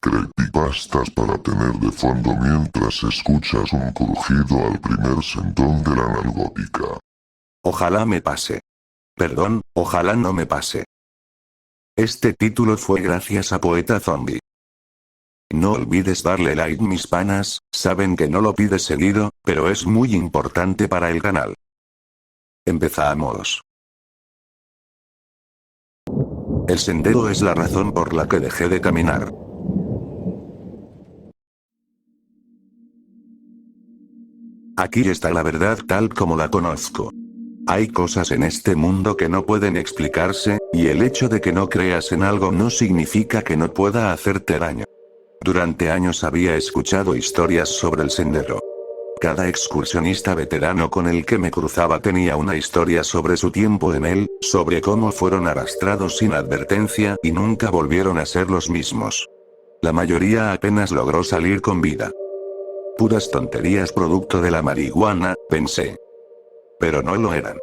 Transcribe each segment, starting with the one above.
Creepypastas para tener de fondo mientras escuchas un crujido al primer sentón de la nalgótica. Ojalá me pase. Perdón, ojalá no me pase. Este título fue gracias a Poeta Zombie. No olvides darle like mis panas, saben que no lo pides seguido, pero es muy importante para el canal. Empezamos. El sendero es la razón por la que dejé de caminar. Aquí está la verdad tal como la conozco. Hay cosas en este mundo que no pueden explicarse, y el hecho de que no creas en algo no significa que no pueda hacerte daño. Durante años había escuchado historias sobre el sendero. Cada excursionista veterano con el que me cruzaba tenía una historia sobre su tiempo en él, sobre cómo fueron arrastrados sin advertencia y nunca volvieron a ser los mismos. La mayoría apenas logró salir con vida. Puras tonterías producto de la marihuana, pensé. Pero no lo eran.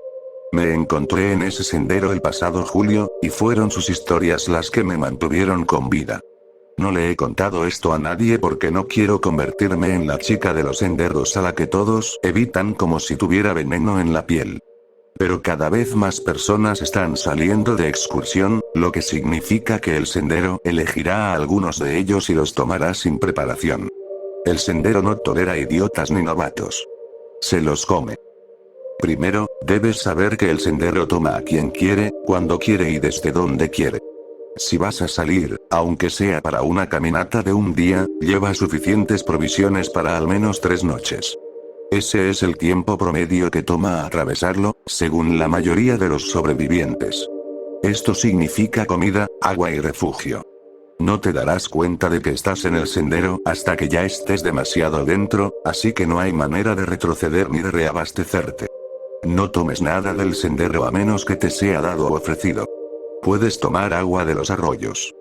Me encontré en ese sendero el pasado julio, y fueron sus historias las que me mantuvieron con vida. No le he contado esto a nadie porque no quiero convertirme en la chica de los senderos a la que todos evitan como si tuviera veneno en la piel. Pero cada vez más personas están saliendo de excursión, lo que significa que el sendero elegirá a algunos de ellos y los tomará sin preparación. El sendero no tolera idiotas ni novatos. Se los come. Primero, debes saber que el sendero toma a quien quiere, cuando quiere y desde donde quiere. Si vas a salir, aunque sea para una caminata de un día, lleva suficientes provisiones para al menos 3 noches. Ese es el tiempo promedio que toma atravesarlo, según la mayoría de los sobrevivientes. Esto significa comida, agua y refugio. No te darás cuenta de que estás en el sendero hasta que ya estés demasiado dentro, así que no hay manera de retroceder ni de reabastecerte. No tomes nada del sendero a menos que te sea dado o ofrecido. Puedes tomar agua de los arroyos.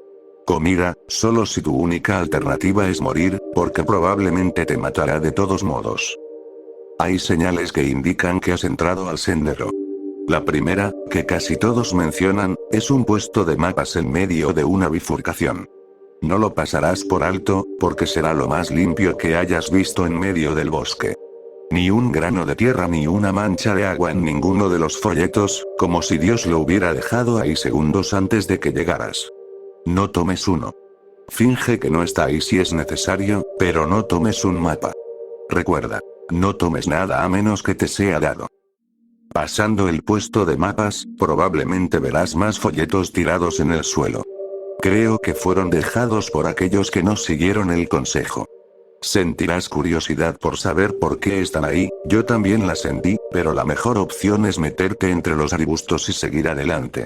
Comida, solo si tu única alternativa es morir, porque probablemente te matará de todos modos. Hay señales que indican que has entrado al sendero. La primera, que casi todos mencionan, es un puesto de mapas en medio de una bifurcación. No lo pasarás por alto, porque será lo más limpio que hayas visto en medio del bosque. Ni un grano de tierra ni una mancha de agua en ninguno de los folletos, como si Dios lo hubiera dejado ahí segundos antes de que llegaras. No tomes uno. Finge que no está ahí si es necesario, pero no tomes un mapa. Recuerda, no tomes nada a menos que te sea dado. Pasando el puesto de mapas, probablemente verás más folletos tirados en el suelo. Creo que fueron dejados por aquellos que no siguieron el consejo. Sentirás curiosidad por saber por qué están ahí, yo también la sentí, pero la mejor opción es meterte entre los arbustos y seguir adelante.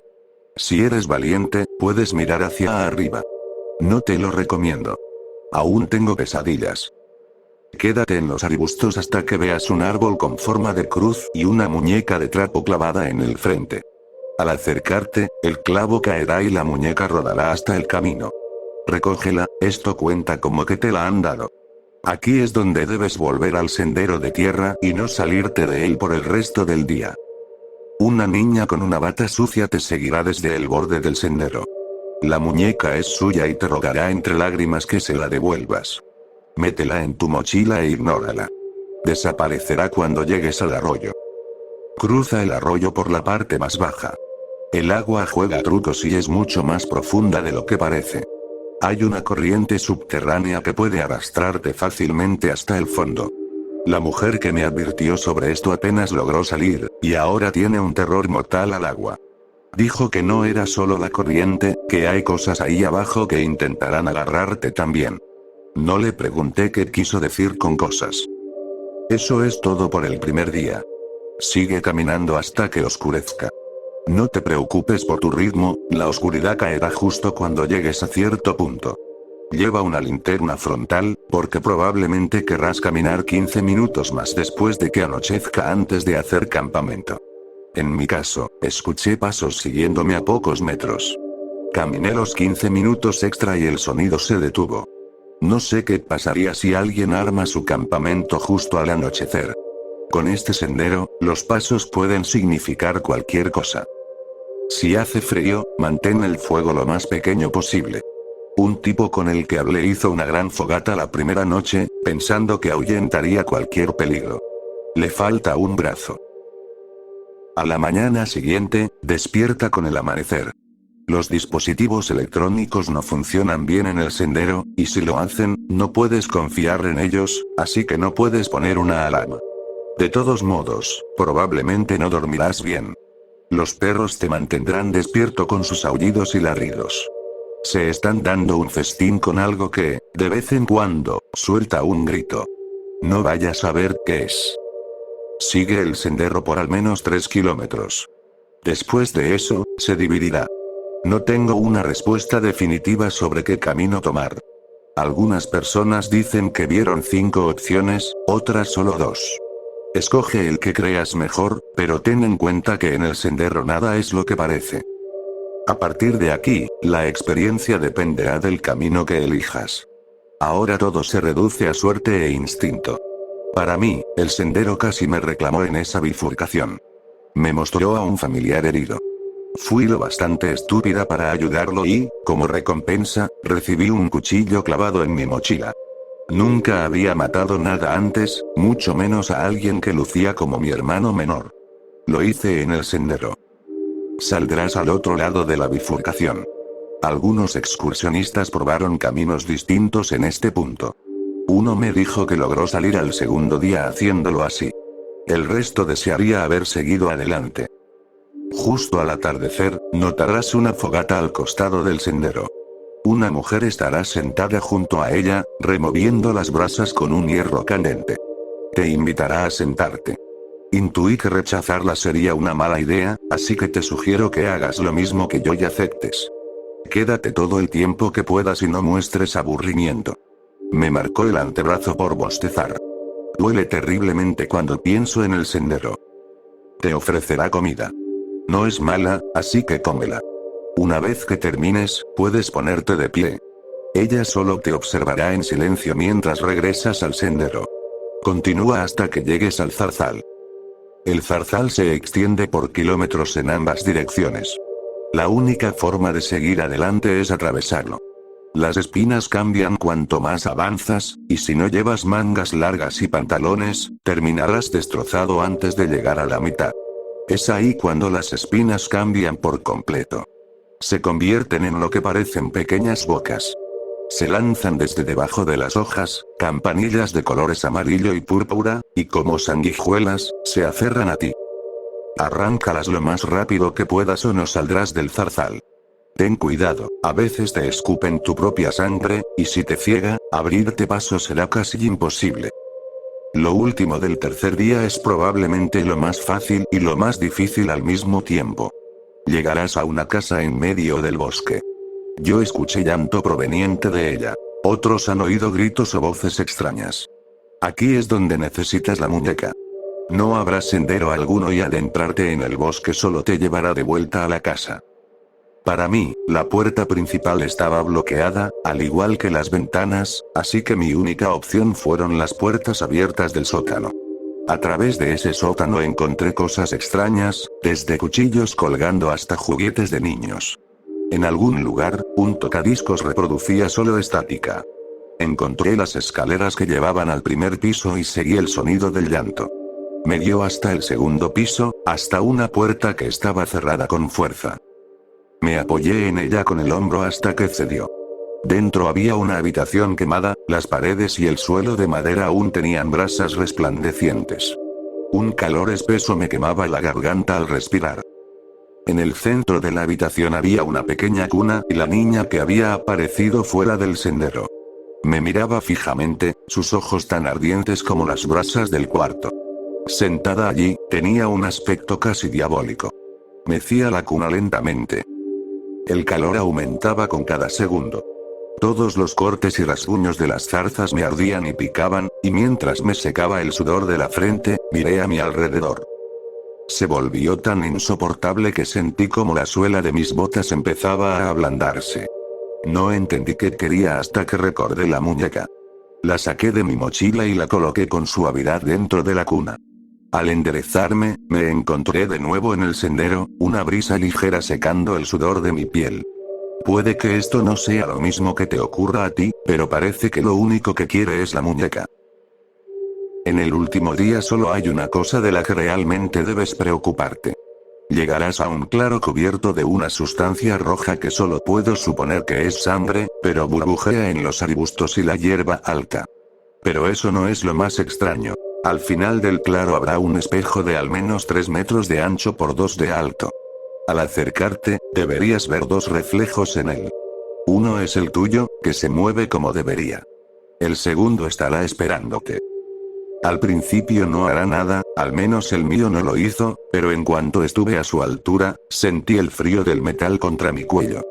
Si eres valiente, puedes mirar hacia arriba. No te lo recomiendo. Aún tengo pesadillas. Quédate en los arbustos hasta que veas un árbol con forma de cruz y una muñeca de trapo clavada en el frente. Al acercarte, el clavo caerá y la muñeca rodará hasta el camino. Recógela, esto cuenta como que te la han dado. Aquí es donde debes volver al sendero de tierra y no salirte de él por el resto del día. Una niña con una bata sucia te seguirá desde el borde del sendero. La muñeca es suya y te rogará entre lágrimas que se la devuelvas. Métela en tu mochila e ignórala. Desaparecerá cuando llegues al arroyo. Cruza el arroyo por la parte más baja. El agua juega trucos y es mucho más profunda de lo que parece. Hay una corriente subterránea que puede arrastrarte fácilmente hasta el fondo. La mujer que me advirtió sobre esto apenas logró salir, y ahora tiene un terror mortal al agua. Dijo que no era solo la corriente, que hay cosas ahí abajo que intentarán agarrarte también. No le pregunté qué quiso decir con cosas. Eso es todo por el primer día. Sigue caminando hasta que oscurezca. No te preocupes por tu ritmo, la oscuridad caerá justo cuando llegues a cierto punto. Lleva una linterna frontal, porque probablemente querrás caminar 15 minutos más después de que anochezca antes de hacer campamento. En mi caso, escuché pasos siguiéndome a pocos metros. Caminé los 15 minutos extra y el sonido se detuvo. No sé qué pasaría si alguien arma su campamento justo al anochecer. Con este sendero, los pasos pueden significar cualquier cosa. Si hace frío, mantén el fuego lo más pequeño posible. Un tipo con el que hablé hizo una gran fogata la primera noche, pensando que ahuyentaría cualquier peligro. Le falta un brazo. A la mañana siguiente, despierta con el amanecer. Los dispositivos electrónicos no funcionan bien en el sendero, y si lo hacen, no puedes confiar en ellos, así que no puedes poner una alarma. De todos modos, probablemente no dormirás bien. Los perros te mantendrán despierto con sus aullidos y ladridos. Se están dando un festín con algo que, de vez en cuando, suelta un grito. No vayas a ver qué es. Sigue el sendero por al menos 3 kilómetros. Después de eso, se dividirá. No tengo una respuesta definitiva sobre qué camino tomar. Algunas personas dicen que vieron 5 opciones, otras solo 2. Escoge el que creas mejor, pero ten en cuenta que en el sendero nada es lo que parece. A partir de aquí, la experiencia dependerá del camino que elijas. Ahora todo se reduce a suerte e instinto. Para mí, el sendero casi me reclamó en esa bifurcación. Me mostró a un familiar herido. Fui lo bastante estúpida para ayudarlo y, como recompensa, recibí un cuchillo clavado en mi mochila. Nunca había matado nada antes, mucho menos a alguien que lucía como mi hermano menor. Lo hice en el sendero. Saldrás al otro lado de la bifurcación. Algunos excursionistas probaron caminos distintos en este punto. Uno me dijo que logró salir al segundo día haciéndolo así. El resto desearía haber seguido adelante. Justo al atardecer, notarás una fogata al costado del sendero. Una mujer estará sentada junto a ella, removiendo las brasas con un hierro candente. Te invitará a sentarte. Intuí que rechazarla sería una mala idea, así que te sugiero que hagas lo mismo que yo y aceptes. Quédate todo el tiempo que puedas y no muestres aburrimiento. Me marcó el antebrazo por bostezar. Duele terriblemente cuando pienso en el sendero. Te ofrecerá comida. No es mala, así que cómela. Una vez que termines, puedes ponerte de pie. Ella solo te observará en silencio mientras regresas al sendero. Continúa hasta que llegues al zarzal. El zarzal se extiende por kilómetros en ambas direcciones. La única forma de seguir adelante es atravesarlo. Las espinas cambian cuanto más avanzas, y si no llevas mangas largas y pantalones, terminarás destrozado antes de llegar a la mitad. Es ahí cuando las espinas cambian por completo. Se convierten en lo que parecen pequeñas bocas. Se lanzan desde debajo de las hojas, campanillas de colores amarillo y púrpura, y como sanguijuelas, se aferran a ti. Arráncalas lo más rápido que puedas o no saldrás del zarzal. Ten cuidado, a veces te escupen tu propia sangre, y si te ciega, abrirte paso será casi imposible. Lo último del tercer día es probablemente lo más fácil y lo más difícil al mismo tiempo. Llegarás a una casa en medio del bosque. Yo escuché llanto proveniente de ella. Otros han oído gritos o voces extrañas. Aquí es donde necesitas la muñeca. No habrá sendero alguno y adentrarte en el bosque solo te llevará de vuelta a la casa. Para mí, la puerta principal estaba bloqueada, al igual que las ventanas, así que mi única opción fueron las puertas abiertas del sótano. A través de ese sótano encontré cosas extrañas, desde cuchillos colgando hasta juguetes de niños. En algún lugar, un tocadiscos reproducía solo estática. Encontré las escaleras que llevaban al primer piso y seguí el sonido del llanto. Me dio hasta el segundo piso, hasta una puerta que estaba cerrada con fuerza. Me apoyé en ella con el hombro hasta que cedió. Dentro había una habitación quemada, las paredes y el suelo de madera aún tenían brasas resplandecientes. Un calor espeso me quemaba la garganta al respirar. En el centro de la habitación había una pequeña cuna y la niña que había aparecido fuera del sendero. Me miraba fijamente, sus ojos tan ardientes como las brasas del cuarto. Sentada allí, tenía un aspecto casi diabólico. Mecía la cuna lentamente. El calor aumentaba con cada segundo. Todos los cortes y rasguños de las zarzas me ardían y picaban, y mientras me secaba el sudor de la frente, miré a mi alrededor. Se volvió tan insoportable que sentí como la suela de mis botas empezaba a ablandarse. No entendí qué quería hasta que recordé la muñeca. La saqué de mi mochila y la coloqué con suavidad dentro de la cuna. Al enderezarme, me encontré de nuevo en el sendero, una brisa ligera secando el sudor de mi piel. Puede que esto no sea lo mismo que te ocurra a ti, pero parece que lo único que quiere es la muñeca. En el último día solo hay una cosa de la que realmente debes preocuparte. Llegarás a un claro cubierto de una sustancia roja que solo puedo suponer que es sangre, pero burbujea en los arbustos y la hierba alta. Pero eso no es lo más extraño. Al final del claro habrá un espejo de al menos 3 metros de ancho por 2 de alto. Al acercarte, deberías ver 2 reflejos en él. Uno es el tuyo, que se mueve como debería. El segundo estará esperándote. Al principio no hará nada, al menos el mío no lo hizo, pero en cuanto estuve a su altura, sentí el frío del metal contra mi cuello.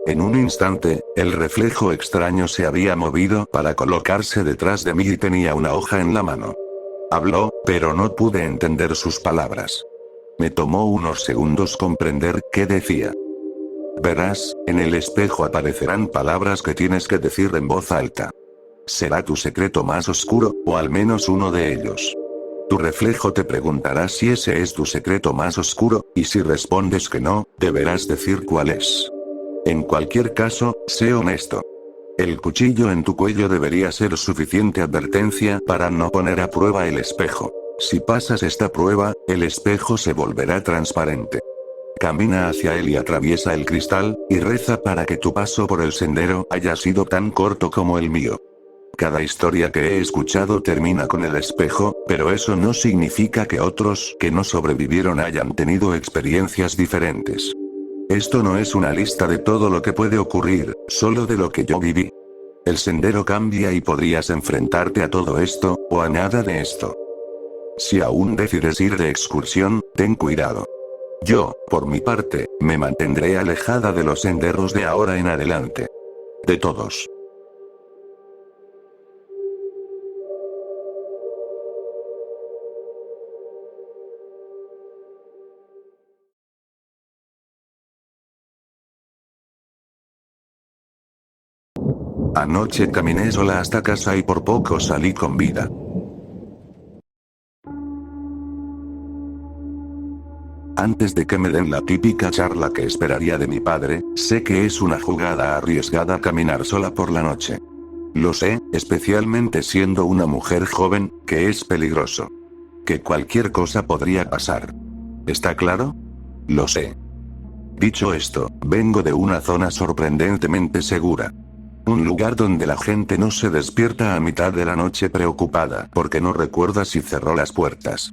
En un instante, el reflejo extraño se había movido para colocarse detrás de mí y tenía una hoja en la mano. Habló, pero no pude entender sus palabras. Me tomó unos segundos comprender qué decía. Verás, en el espejo aparecerán palabras que tienes que decir en voz alta. Será tu secreto más oscuro, o al menos uno de ellos. Tu reflejo te preguntará si ese es tu secreto más oscuro, y si respondes que no, deberás decir cuál es. En cualquier caso, sé honesto. El cuchillo en tu cuello debería ser suficiente advertencia para no poner a prueba el espejo. Si pasas esta prueba, el espejo se volverá transparente. Camina hacia él y atraviesa el cristal, y reza para que tu paso por el sendero haya sido tan corto como el mío. Cada historia que he escuchado termina con el espejo, pero eso no significa que otros que no sobrevivieron hayan tenido experiencias diferentes. Esto no es una lista de todo lo que puede ocurrir, solo de lo que yo viví. El sendero cambia y podrías enfrentarte a todo esto, o a nada de esto. Si aún decides ir de excursión, ten cuidado. Yo, por mi parte, me mantendré alejada de los senderos de ahora en adelante. De todos. Anoche caminé sola hasta casa y por poco salí con vida. Antes de que me den la típica charla que esperaría de mi padre, sé que es una jugada arriesgada caminar sola por la noche. Lo sé, especialmente siendo una mujer joven, que es peligroso. Que cualquier cosa podría pasar. ¿Está claro? Lo sé. Dicho esto, vengo de una zona sorprendentemente segura. Un lugar donde la gente no se despierta a mitad de la noche preocupada porque no recuerda si cerró las puertas.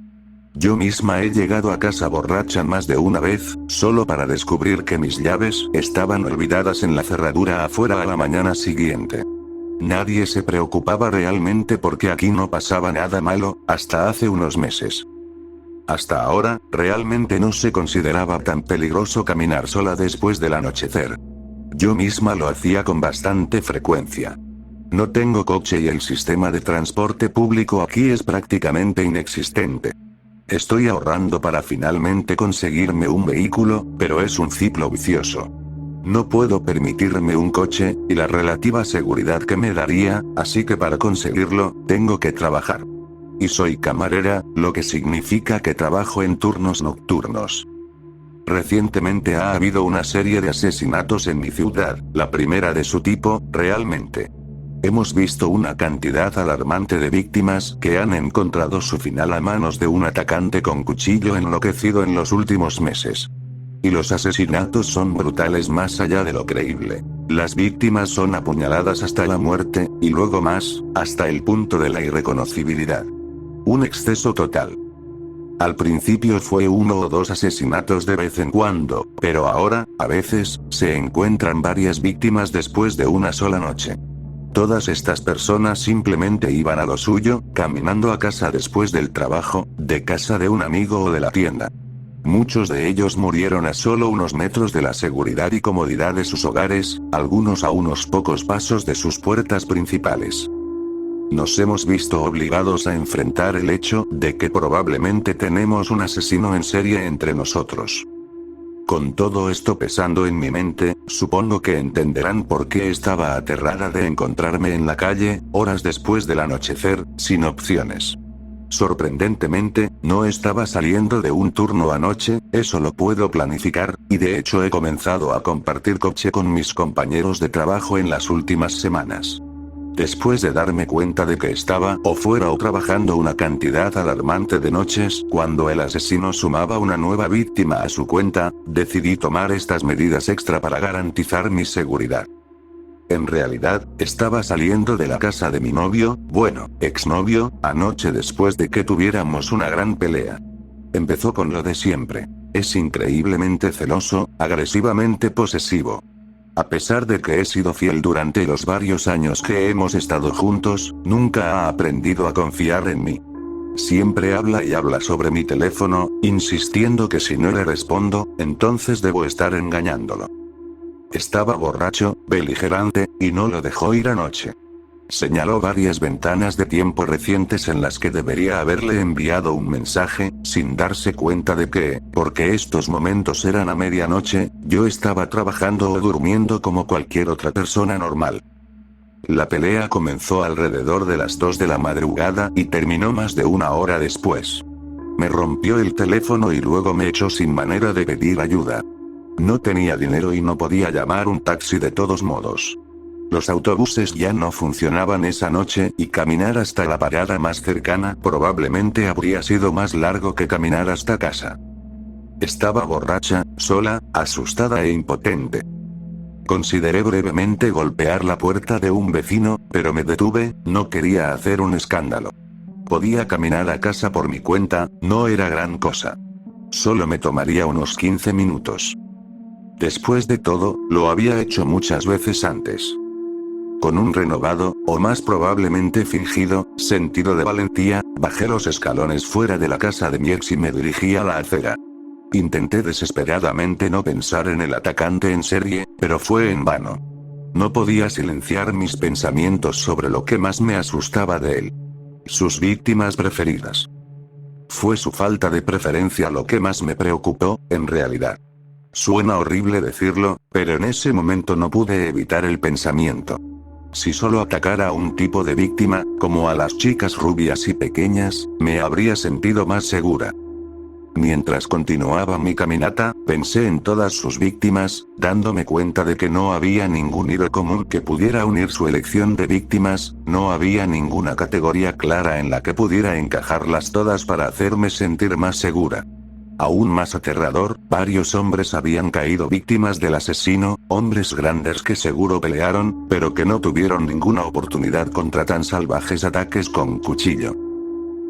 Yo misma he llegado a casa borracha más de una vez, solo para descubrir que mis llaves estaban olvidadas en la cerradura afuera a la mañana siguiente. Nadie se preocupaba realmente porque aquí no pasaba nada malo, hasta hace unos meses. Hasta ahora, realmente no se consideraba tan peligroso caminar sola después del anochecer. Yo misma lo hacía con bastante frecuencia. No tengo coche y el sistema de transporte público aquí es prácticamente inexistente. Estoy ahorrando para finalmente conseguirme un vehículo, pero es un ciclo vicioso. No puedo permitirme un coche, y la relativa seguridad que me daría, así que para conseguirlo, tengo que trabajar. Y soy camarera, lo que significa que trabajo en turnos nocturnos. Recientemente ha habido una serie de asesinatos en mi ciudad, la primera de su tipo, realmente. Hemos visto una cantidad alarmante de víctimas que han encontrado su final a manos de un atacante con cuchillo enloquecido en los últimos meses. Y los asesinatos son brutales más allá de lo creíble. Las víctimas son apuñaladas hasta la muerte, y luego más, hasta el punto de la irreconocibilidad. Un exceso total. Al principio fue 1 o 2 asesinatos de vez en cuando, pero ahora, a veces, se encuentran varias víctimas después de una sola noche. Todas estas personas simplemente iban a lo suyo, caminando a casa después del trabajo, de casa de un amigo o de la tienda. Muchos de ellos murieron a solo unos metros de la seguridad y comodidad de sus hogares, algunos a unos pocos pasos de sus puertas principales. Nos hemos visto obligados a enfrentar el hecho de que probablemente tenemos un asesino en serie entre nosotros. Con todo esto pesando en mi mente, supongo que entenderán por qué estaba aterrada de encontrarme en la calle, horas después del anochecer, sin opciones. Sorprendentemente, no estaba saliendo de un turno anoche, eso lo puedo planificar, y de hecho he comenzado a compartir coche con mis compañeros de trabajo en las últimas semanas. Después de darme cuenta de que estaba o fuera o trabajando una cantidad alarmante de noches, cuando el asesino sumaba una nueva víctima a su cuenta, decidí tomar estas medidas extra para garantizar mi seguridad. En realidad, estaba saliendo de la casa de mi novio, bueno, exnovio, anoche después de que tuviéramos una gran pelea. Empezó con lo de siempre. Es increíblemente celoso, agresivamente posesivo. A pesar de que he sido fiel durante los varios años que hemos estado juntos, nunca ha aprendido a confiar en mí. Siempre habla y habla sobre mi teléfono, insistiendo que si no le respondo, entonces debo estar engañándolo. Estaba borracho, beligerante, y no lo dejó ir anoche. Señaló varias ventanas de tiempo recientes en las que debería haberle enviado un mensaje, sin darse cuenta de que, porque estos momentos eran a medianoche, yo estaba trabajando o durmiendo como cualquier otra persona normal. La pelea comenzó alrededor de las 2 de la madrugada y terminó más de una hora después. Me rompió el teléfono y luego me echó sin manera de pedir ayuda. No tenía dinero y no podía llamar un taxi de todos modos. Los autobuses ya no funcionaban esa noche y caminar hasta la parada más cercana probablemente habría sido más largo que caminar hasta casa. Estaba borracha, sola, asustada e impotente. Consideré brevemente golpear la puerta de un vecino, pero me detuve, no quería hacer un escándalo. Podía caminar a casa por mi cuenta, no era gran cosa. Solo me tomaría unos 15 minutos. Después de todo, lo había hecho muchas veces antes. Con un renovado, o más probablemente fingido, sentido de valentía, bajé los escalones fuera de la casa de mi ex y me dirigí a la acera. Intenté desesperadamente no pensar en el atacante en serie, pero fue en vano. No podía silenciar mis pensamientos sobre lo que más me asustaba de él. Sus víctimas preferidas. Fue su falta de preferencia lo que más me preocupó, en realidad. Suena horrible decirlo, pero en ese momento no pude evitar el pensamiento. Si solo atacara a un tipo de víctima, como a las chicas rubias y pequeñas, me habría sentido más segura. Mientras continuaba mi caminata, pensé en todas sus víctimas, dándome cuenta de que no había ningún hilo común que pudiera unir su elección de víctimas, no había ninguna categoría clara en la que pudiera encajarlas todas para hacerme sentir más segura. Aún más aterrador, varios hombres habían caído víctimas del asesino, hombres grandes que seguro pelearon, pero que no tuvieron ninguna oportunidad contra tan salvajes ataques con cuchillo.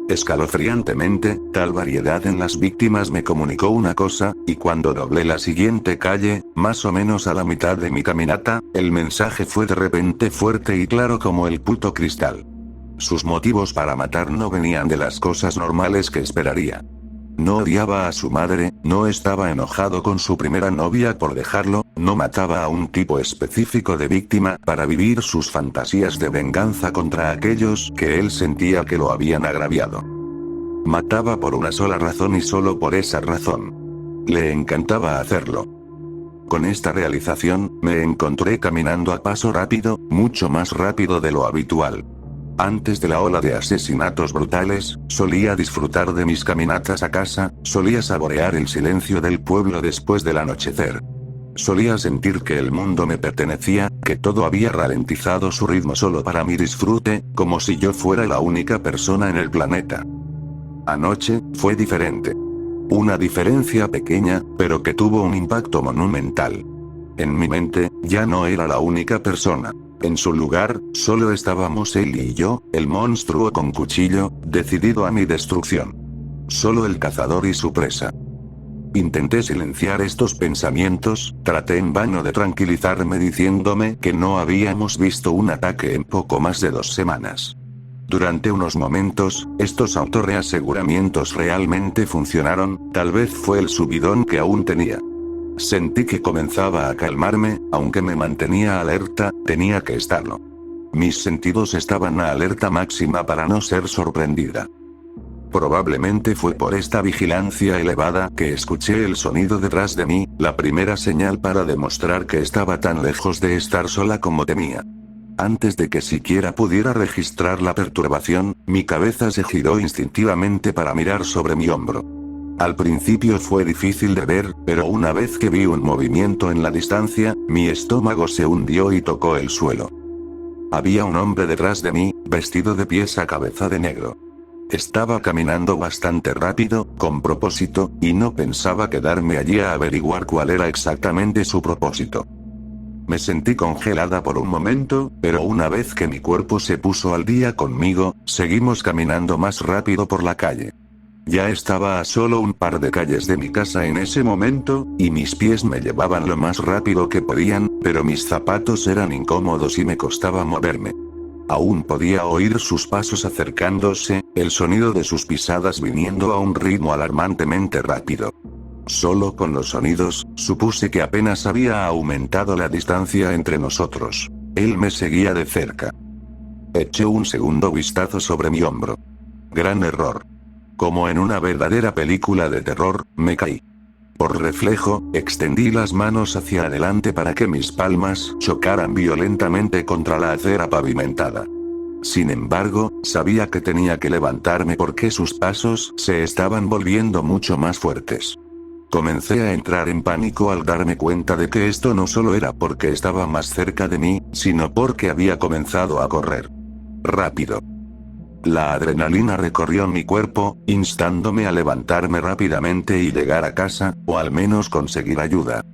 Escalofriantemente, tal variedad en las víctimas me comunicó una cosa, y cuando doblé la siguiente calle, más o menos a la mitad de mi caminata, el mensaje fue de repente fuerte y claro como el puto cristal. Sus motivos para matar no venían de las cosas normales que esperaría. No odiaba a su madre, no estaba enojado con su primera novia por dejarlo, no mataba a un tipo específico de víctima para vivir sus fantasías de venganza contra aquellos que él sentía que lo habían agraviado. Mataba por una sola razón y solo por esa razón. Le encantaba hacerlo. Con esta realización, me encontré caminando a paso rápido, mucho más rápido de lo habitual. Antes de la ola de asesinatos brutales, solía disfrutar de mis caminatas a casa, solía saborear el silencio del pueblo después del anochecer. Solía sentir que el mundo me pertenecía, que todo había ralentizado su ritmo solo para mi disfrute, como si yo fuera la única persona en el planeta. Anoche, fue diferente. Una diferencia pequeña, pero que tuvo un impacto monumental. En mi mente, ya no era la única persona. En su lugar, solo estábamos él y yo, el monstruo con cuchillo, decidido a mi destrucción. Solo el cazador y su presa. Intenté silenciar estos pensamientos, traté en vano de tranquilizarme diciéndome que no habíamos visto un ataque en poco más de 2 semanas. Durante unos momentos, estos autorreaseguramientos realmente funcionaron, tal vez fue el subidón que aún tenía. Sentí que comenzaba a calmarme, aunque me mantenía alerta, tenía que estarlo. Mis sentidos estaban a alerta máxima para no ser sorprendida. Probablemente fue por esta vigilancia elevada que escuché el sonido detrás de mí, la primera señal para demostrar que estaba tan lejos de estar sola como temía. Antes de que siquiera pudiera registrar la perturbación, mi cabeza se giró instintivamente para mirar sobre mi hombro. Al principio fue difícil de ver, pero una vez que vi un movimiento en la distancia, mi estómago se hundió y tocó el suelo. Había un hombre detrás de mí, vestido de pies a cabeza de negro. Estaba caminando bastante rápido, con propósito, y no pensaba quedarme allí a averiguar cuál era exactamente su propósito. Me sentí congelada por un momento, pero una vez que mi cuerpo se puso al día conmigo, seguimos caminando más rápido por la calle. Ya estaba a solo un par de calles de mi casa en ese momento, y mis pies me llevaban lo más rápido que podían, pero mis zapatos eran incómodos y me costaba moverme. Aún podía oír sus pasos acercándose, el sonido de sus pisadas viniendo a un ritmo alarmantemente rápido. Solo con los sonidos, supuse que apenas había aumentado la distancia entre nosotros. Él me seguía de cerca. Eché un segundo vistazo sobre mi hombro. Gran error. Como en una verdadera película de terror, me caí. Por reflejo, extendí las manos hacia adelante para que mis palmas chocaran violentamente contra la acera pavimentada. Sin embargo, sabía que tenía que levantarme porque sus pasos se estaban volviendo mucho más fuertes. Comencé a entrar en pánico al darme cuenta de que esto no solo era porque estaba más cerca de mí, sino porque había comenzado a correr. Rápido. La adrenalina recorrió mi cuerpo, instándome a levantarme rápidamente y llegar a casa, o al menos conseguir ayuda.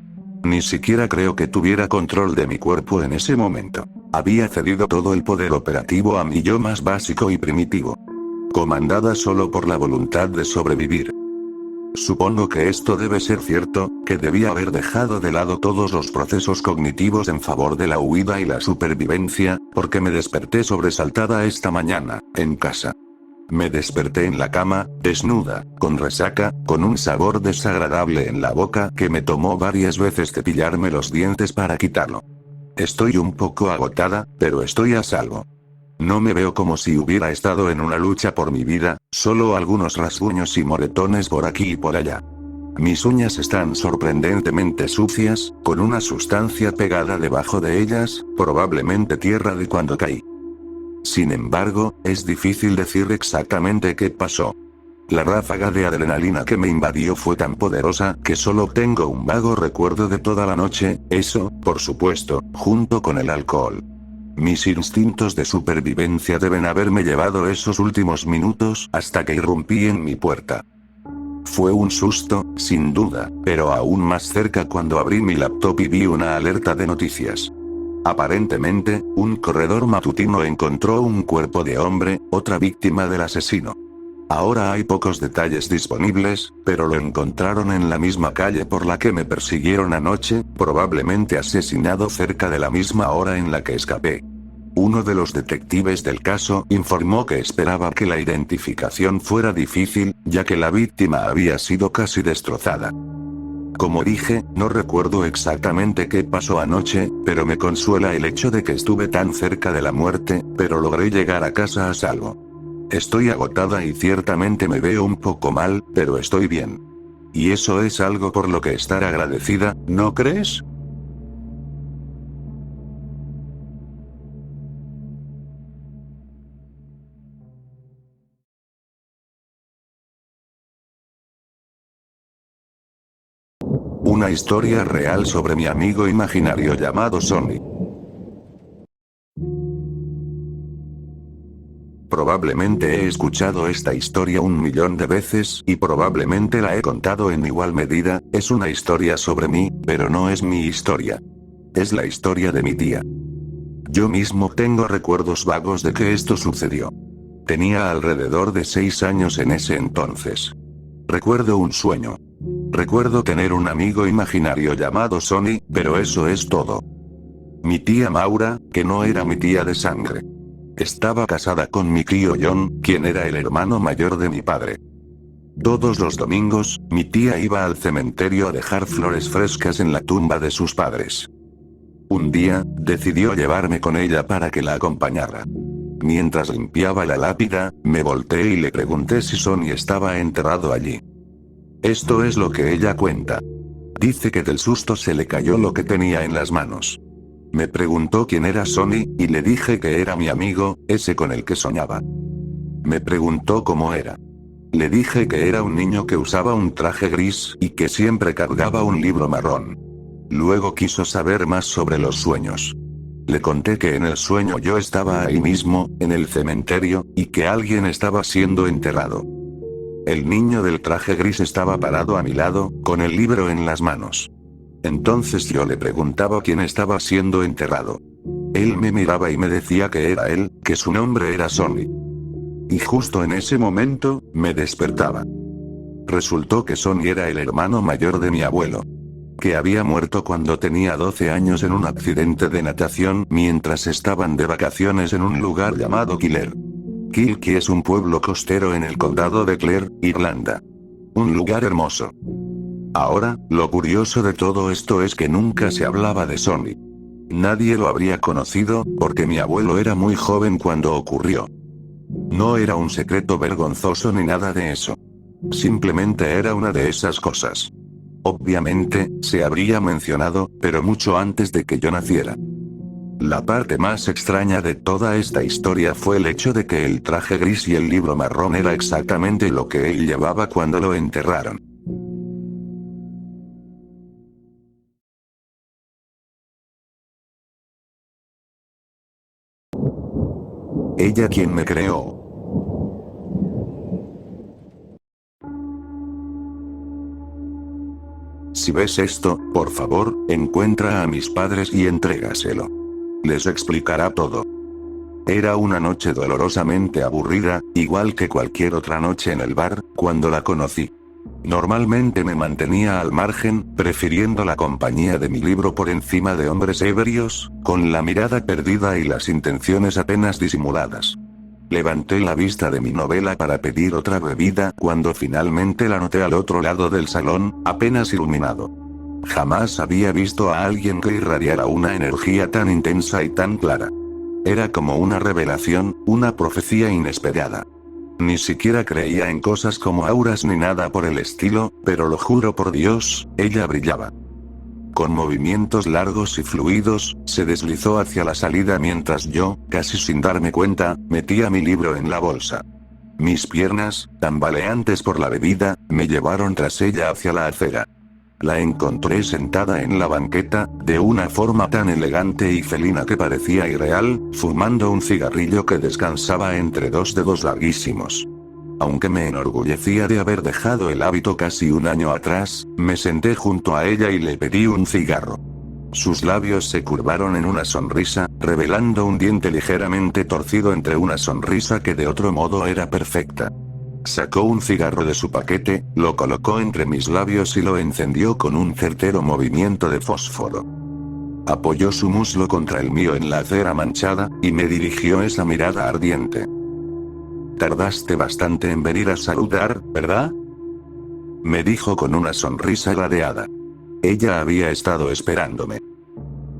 Ni siquiera creo que tuviera control de mi cuerpo en ese momento. Había cedido todo el poder operativo a mi yo más básico y primitivo. Comandada solo por la voluntad de sobrevivir. Supongo que esto debe ser cierto, que debía haber dejado de lado todos los procesos cognitivos en favor de la huida y la supervivencia, porque me desperté sobresaltada esta mañana, en casa. Me desperté en la cama, desnuda, con resaca, con un sabor desagradable en la boca que me tomó varias veces cepillarme los dientes para quitarlo. Estoy un poco agotada, pero estoy a salvo. No me veo como si hubiera estado en una lucha por mi vida, solo algunos rasguños y moretones por aquí y por allá. Mis uñas están sorprendentemente sucias, con una sustancia pegada debajo de ellas, probablemente tierra de cuando caí. Sin embargo, es difícil decir exactamente qué pasó. La ráfaga de adrenalina que me invadió fue tan poderosa que solo tengo un vago recuerdo de toda la noche, eso, por supuesto, junto con el alcohol. Mis instintos de supervivencia deben haberme llevado esos últimos minutos hasta que irrumpí en mi puerta. Fue un susto, sin duda, pero aún más cerca cuando abrí mi laptop y vi una alerta de noticias. Aparentemente, un corredor matutino encontró un cuerpo de hombre, otra víctima del asesino. Ahora hay pocos detalles disponibles, pero lo encontraron en la misma calle por la que me persiguieron anoche, probablemente asesinado cerca de la misma hora en la que escapé. Uno de los detectives del caso informó que esperaba que la identificación fuera difícil, ya que la víctima había sido casi destrozada. Como dije, no recuerdo exactamente qué pasó anoche, pero me consuela el hecho de que estuve tan cerca de la muerte, pero logré llegar a casa a salvo. Estoy agotada y ciertamente me veo un poco mal, pero estoy bien. Y eso es algo por lo que estar agradecida, ¿no crees? Una historia real sobre mi amigo imaginario llamado Sonny. Probablemente he escuchado esta historia 1.000.000 de veces y probablemente la he contado en igual medida, es una historia sobre mí, pero no es mi historia. Es la historia de mi tía. Yo mismo tengo recuerdos vagos de que esto sucedió. Tenía alrededor de 6 años en ese entonces. Recuerdo un sueño. Recuerdo tener un amigo imaginario llamado Sonny, pero eso es todo. Mi tía Maura, que no era mi tía de sangre. Estaba casada con mi tío John, quien era el hermano mayor de mi padre. Todos los domingos, mi tía iba al cementerio a dejar flores frescas en la tumba de sus padres. Un día, decidió llevarme con ella para que la acompañara. Mientras limpiaba la lápida, me volteé y le pregunté si Sonny estaba enterrado allí. Esto es lo que ella cuenta. Dice que del susto se le cayó lo que tenía en las manos. Me preguntó quién era Sonny, y le dije que era mi amigo, ese con el que soñaba. Me preguntó cómo era. Le dije que era un niño que usaba un traje gris y que siempre cargaba un libro marrón. Luego quiso saber más sobre los sueños. Le conté que en el sueño yo estaba ahí mismo, en el cementerio, y que alguien estaba siendo enterrado. El niño del traje gris estaba parado a mi lado, con el libro en las manos. Entonces yo le preguntaba quién estaba siendo enterrado. Él me miraba y me decía que era él, que su nombre era Sonny. Y justo en ese momento, me despertaba. Resultó que Sonny era el hermano mayor de mi abuelo, que había muerto cuando tenía 12 años en un accidente de natación mientras estaban de vacaciones en un lugar llamado Killer. Kilkie es un pueblo costero en el condado de Clare, Irlanda. Un lugar hermoso. Ahora, lo curioso de todo esto es que nunca se hablaba de Sonny. Nadie lo habría conocido, porque mi abuelo era muy joven cuando ocurrió. No era un secreto vergonzoso ni nada de eso. Simplemente era una de esas cosas. Obviamente, se habría mencionado, pero mucho antes de que yo naciera. La parte más extraña de toda esta historia fue el hecho de que el traje gris y el libro marrón era exactamente lo que él llevaba cuando lo enterraron. Ella quien me creó. Si ves esto, por favor, encuentra a mis padres y entrégaselo. Les explicará todo. Era una noche dolorosamente aburrida, igual que cualquier otra noche en el bar, cuando la conocí. Normalmente me mantenía al margen, prefiriendo la compañía de mi libro por encima de hombres ebrios, con la mirada perdida y las intenciones apenas disimuladas. Levanté la vista de mi novela para pedir otra bebida cuando finalmente la noté al otro lado del salón, apenas iluminado. Jamás había visto a alguien que irradiara una energía tan intensa y tan clara. Era como una revelación, una profecía inesperada. Ni siquiera creía en cosas como auras ni nada por el estilo, pero lo juro por Dios, ella brillaba. Con movimientos largos y fluidos, se deslizó hacia la salida mientras yo, casi sin darme cuenta, metía mi libro en la bolsa. Mis piernas, tambaleantes por la bebida, me llevaron tras ella hacia la acera. La encontré sentada en la banqueta, de una forma tan elegante y felina que parecía irreal, fumando un cigarrillo que descansaba entre dos dedos larguísimos. Aunque me enorgullecía de haber dejado el hábito casi un año atrás, me senté junto a ella y le pedí un cigarro. Sus labios se curvaron en una sonrisa, revelando un diente ligeramente torcido entre una sonrisa que de otro modo era perfecta. Sacó un cigarro de su paquete, lo colocó entre mis labios y lo encendió con un certero movimiento de fósforo. Apoyó su muslo contra el mío en la acera manchada, y me dirigió esa mirada ardiente. «Tardaste bastante en venir a saludar, ¿verdad?», me dijo con una sonrisa ladeada. Ella había estado esperándome.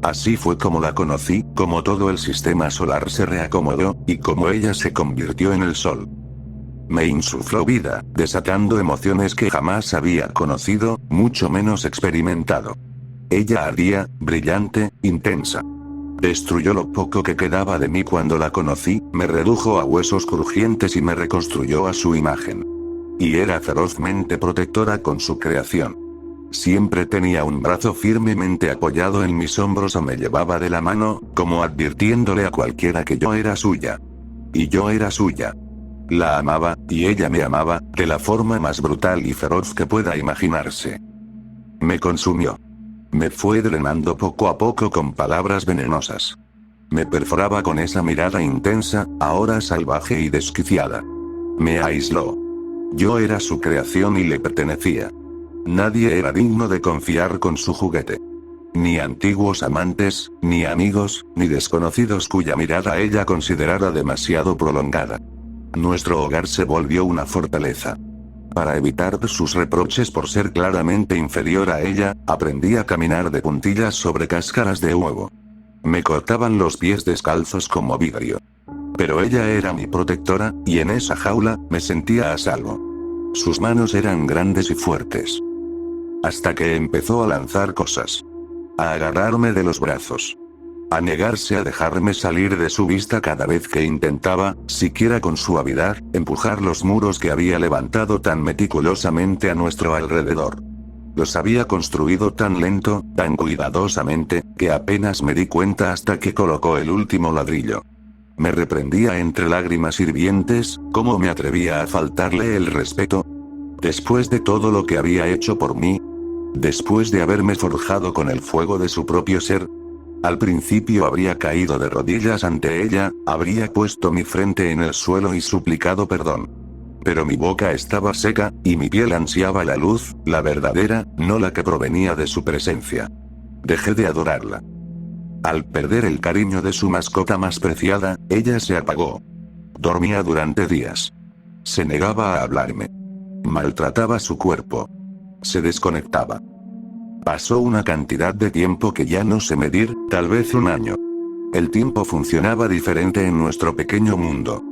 Así fue como la conocí, como todo el sistema solar se reacomodó, y como ella se convirtió en el sol. Me insufló vida, desatando emociones que jamás había conocido, mucho menos experimentado. Ella ardía, brillante, intensa. Destruyó lo poco que quedaba de mí cuando la conocí, me redujo a huesos crujientes y me reconstruyó a su imagen. Y era ferozmente protectora con su creación. Siempre tenía un brazo firmemente apoyado en mis hombros o me llevaba de la mano, como advirtiéndole a cualquiera que yo era suya. Y yo era suya. La amaba, y ella me amaba, de la forma más brutal y feroz que pueda imaginarse. Me consumió. Me fue drenando poco a poco con palabras venenosas. Me perforaba con esa mirada intensa, ahora salvaje y desquiciada. Me aisló. Yo era su creación y le pertenecía. Nadie era digno de confiar con su juguete. Ni antiguos amantes, ni amigos, ni desconocidos cuya mirada ella considerara demasiado prolongada. Nuestro hogar se volvió una fortaleza. Para evitar sus reproches por ser claramente inferior a ella, aprendí a caminar de puntillas sobre cáscaras de huevo. Me cortaban los pies descalzos como vidrio. Pero ella era mi protectora, y en esa jaula, me sentía a salvo. Sus manos eran grandes y fuertes. Hasta que empezó a lanzar cosas. A agarrarme de los brazos. a negarse a dejarme salir de su vista cada vez que intentaba, siquiera con suavidad, empujar los muros que había levantado tan meticulosamente a nuestro alrededor. Los había construido tan lento, tan cuidadosamente, que apenas me di cuenta hasta que colocó el último ladrillo. Me reprendía entre lágrimas hirvientes, ¿cómo me atrevía a faltarle el respeto? Después de todo lo que había hecho por mí, después de haberme forjado con el fuego de su propio ser, al principio habría caído de rodillas ante ella, habría puesto mi frente en el suelo y suplicado perdón. Pero mi boca estaba seca, y mi piel ansiaba la luz, la verdadera, no la que provenía de su presencia. Dejé de adorarla. Al perder el cariño de su mascota más preciada, ella se apagó. Dormía durante días. Se negaba a hablarme. Maltrataba su cuerpo. Se desconectaba. Pasó una cantidad de tiempo que ya no sé medir, tal vez un año. El tiempo funcionaba diferente en nuestro pequeño mundo.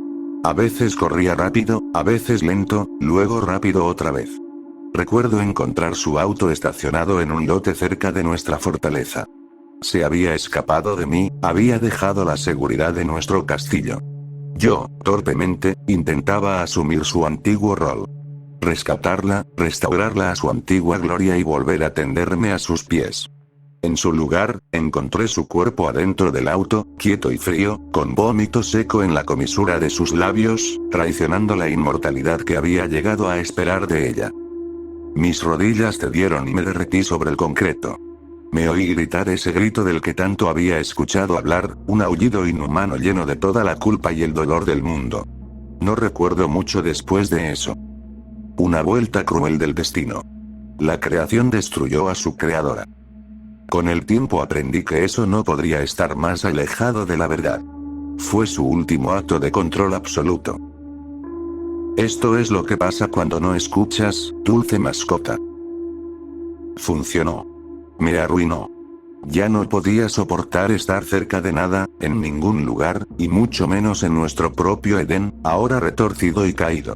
A veces corría rápido, a veces lento, luego rápido otra vez. Recuerdo encontrar su auto estacionado en un lote cerca de nuestra fortaleza. Se había escapado de mí, había dejado la seguridad de nuestro castillo. Yo, torpemente, intentaba asumir su antiguo rol. Rescatarla, restaurarla a su antigua gloria y volver a tenderme a sus pies. En su lugar, encontré su cuerpo adentro del auto, quieto y frío, con vómito seco en la comisura de sus labios, traicionando la inmortalidad que había llegado a esperar de ella. Mis rodillas cedieron y me derretí sobre el concreto. Me oí gritar ese grito del que tanto había escuchado hablar, un aullido inhumano lleno de toda la culpa y el dolor del mundo. No recuerdo mucho después de eso. Una vuelta cruel del destino. La creación destruyó a su creadora. Con el tiempo aprendí que eso no podría estar más alejado de la verdad. Fue su último acto de control absoluto. Esto es lo que pasa cuando no escuchas, dulce mascota. Funcionó. Me arruinó. Ya no podía soportar estar cerca de nada, en ningún lugar, y mucho menos en nuestro propio Edén, ahora retorcido y caído.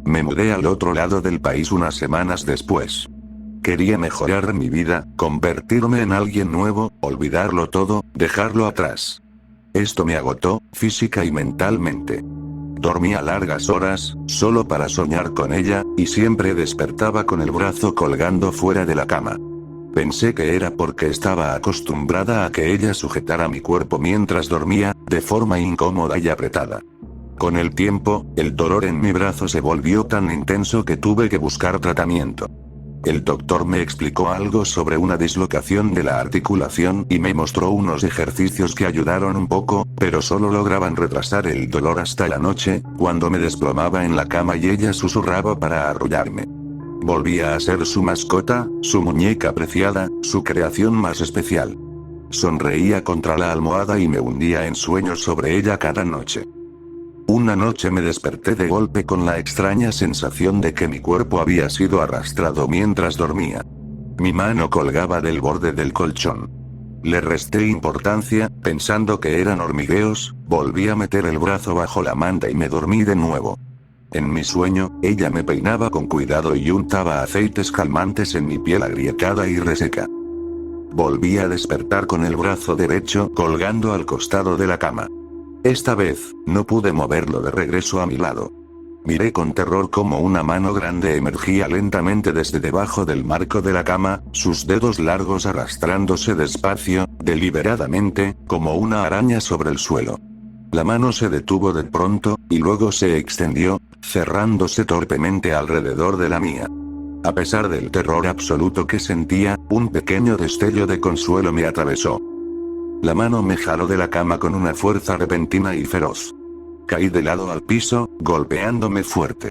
Me mudé al otro lado del país unas semanas después. Quería mejorar mi vida, convertirme en alguien nuevo, olvidarlo todo, dejarlo atrás. Esto me agotó, física y mentalmente. Dormía largas horas, solo para soñar con ella, y siempre despertaba con el brazo colgando fuera de la cama. Pensé que era porque estaba acostumbrada a que ella sujetara mi cuerpo mientras dormía, de forma incómoda y apretada. Con el tiempo, el dolor en mi brazo se volvió tan intenso que tuve que buscar tratamiento. El doctor me explicó algo sobre una dislocación de la articulación y me mostró unos ejercicios que ayudaron un poco, pero solo lograban retrasar el dolor hasta la noche, cuando me desplomaba en la cama y ella susurraba para arrullarme. Volvía a ser su mascota, su muñeca preciada, su creación más especial. Sonreía contra la almohada y me hundía en sueños sobre ella cada noche. Una noche me desperté de golpe con la extraña sensación de que mi cuerpo había sido arrastrado mientras dormía. Mi mano colgaba del borde del colchón. Le resté importancia, pensando que eran hormigueos, volví a meter el brazo bajo la manta y me dormí de nuevo. En mi sueño, ella me peinaba con cuidado y untaba aceites calmantes en mi piel agrietada y reseca. Volví a despertar con el brazo derecho colgando al costado de la cama. Esta vez, no pude moverlo de regreso a mi lado. Miré con terror cómo una mano grande emergía lentamente desde debajo del marco de la cama, sus dedos largos arrastrándose despacio, deliberadamente, como una araña sobre el suelo. La mano se detuvo de pronto, y luego se extendió, cerrándose torpemente alrededor de la mía. A pesar del terror absoluto que sentía, un pequeño destello de consuelo me atravesó. La mano me jaló de la cama con una fuerza repentina y feroz. Caí de lado al piso, golpeándome fuerte.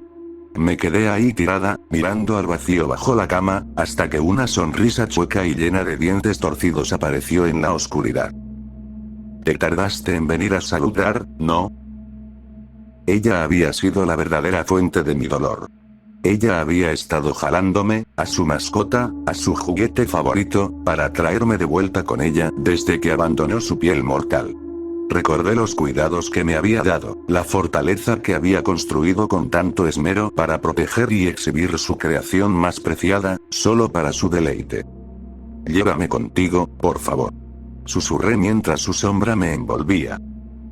Me quedé ahí tirada, mirando al vacío bajo la cama, hasta que una sonrisa chueca y llena de dientes torcidos apareció en la oscuridad. ¿Te tardaste en venir a saludar, no? Ella había sido la verdadera fuente de mi dolor. Ella había estado jalándome, a su mascota, a su juguete favorito, para traerme de vuelta con ella desde que abandonó su piel mortal. Recordé los cuidados que me había dado, la fortaleza que había construido con tanto esmero para proteger y exhibir su creación más preciada, solo para su deleite. Llévame contigo, por favor. susurré mientras su sombra me envolvía.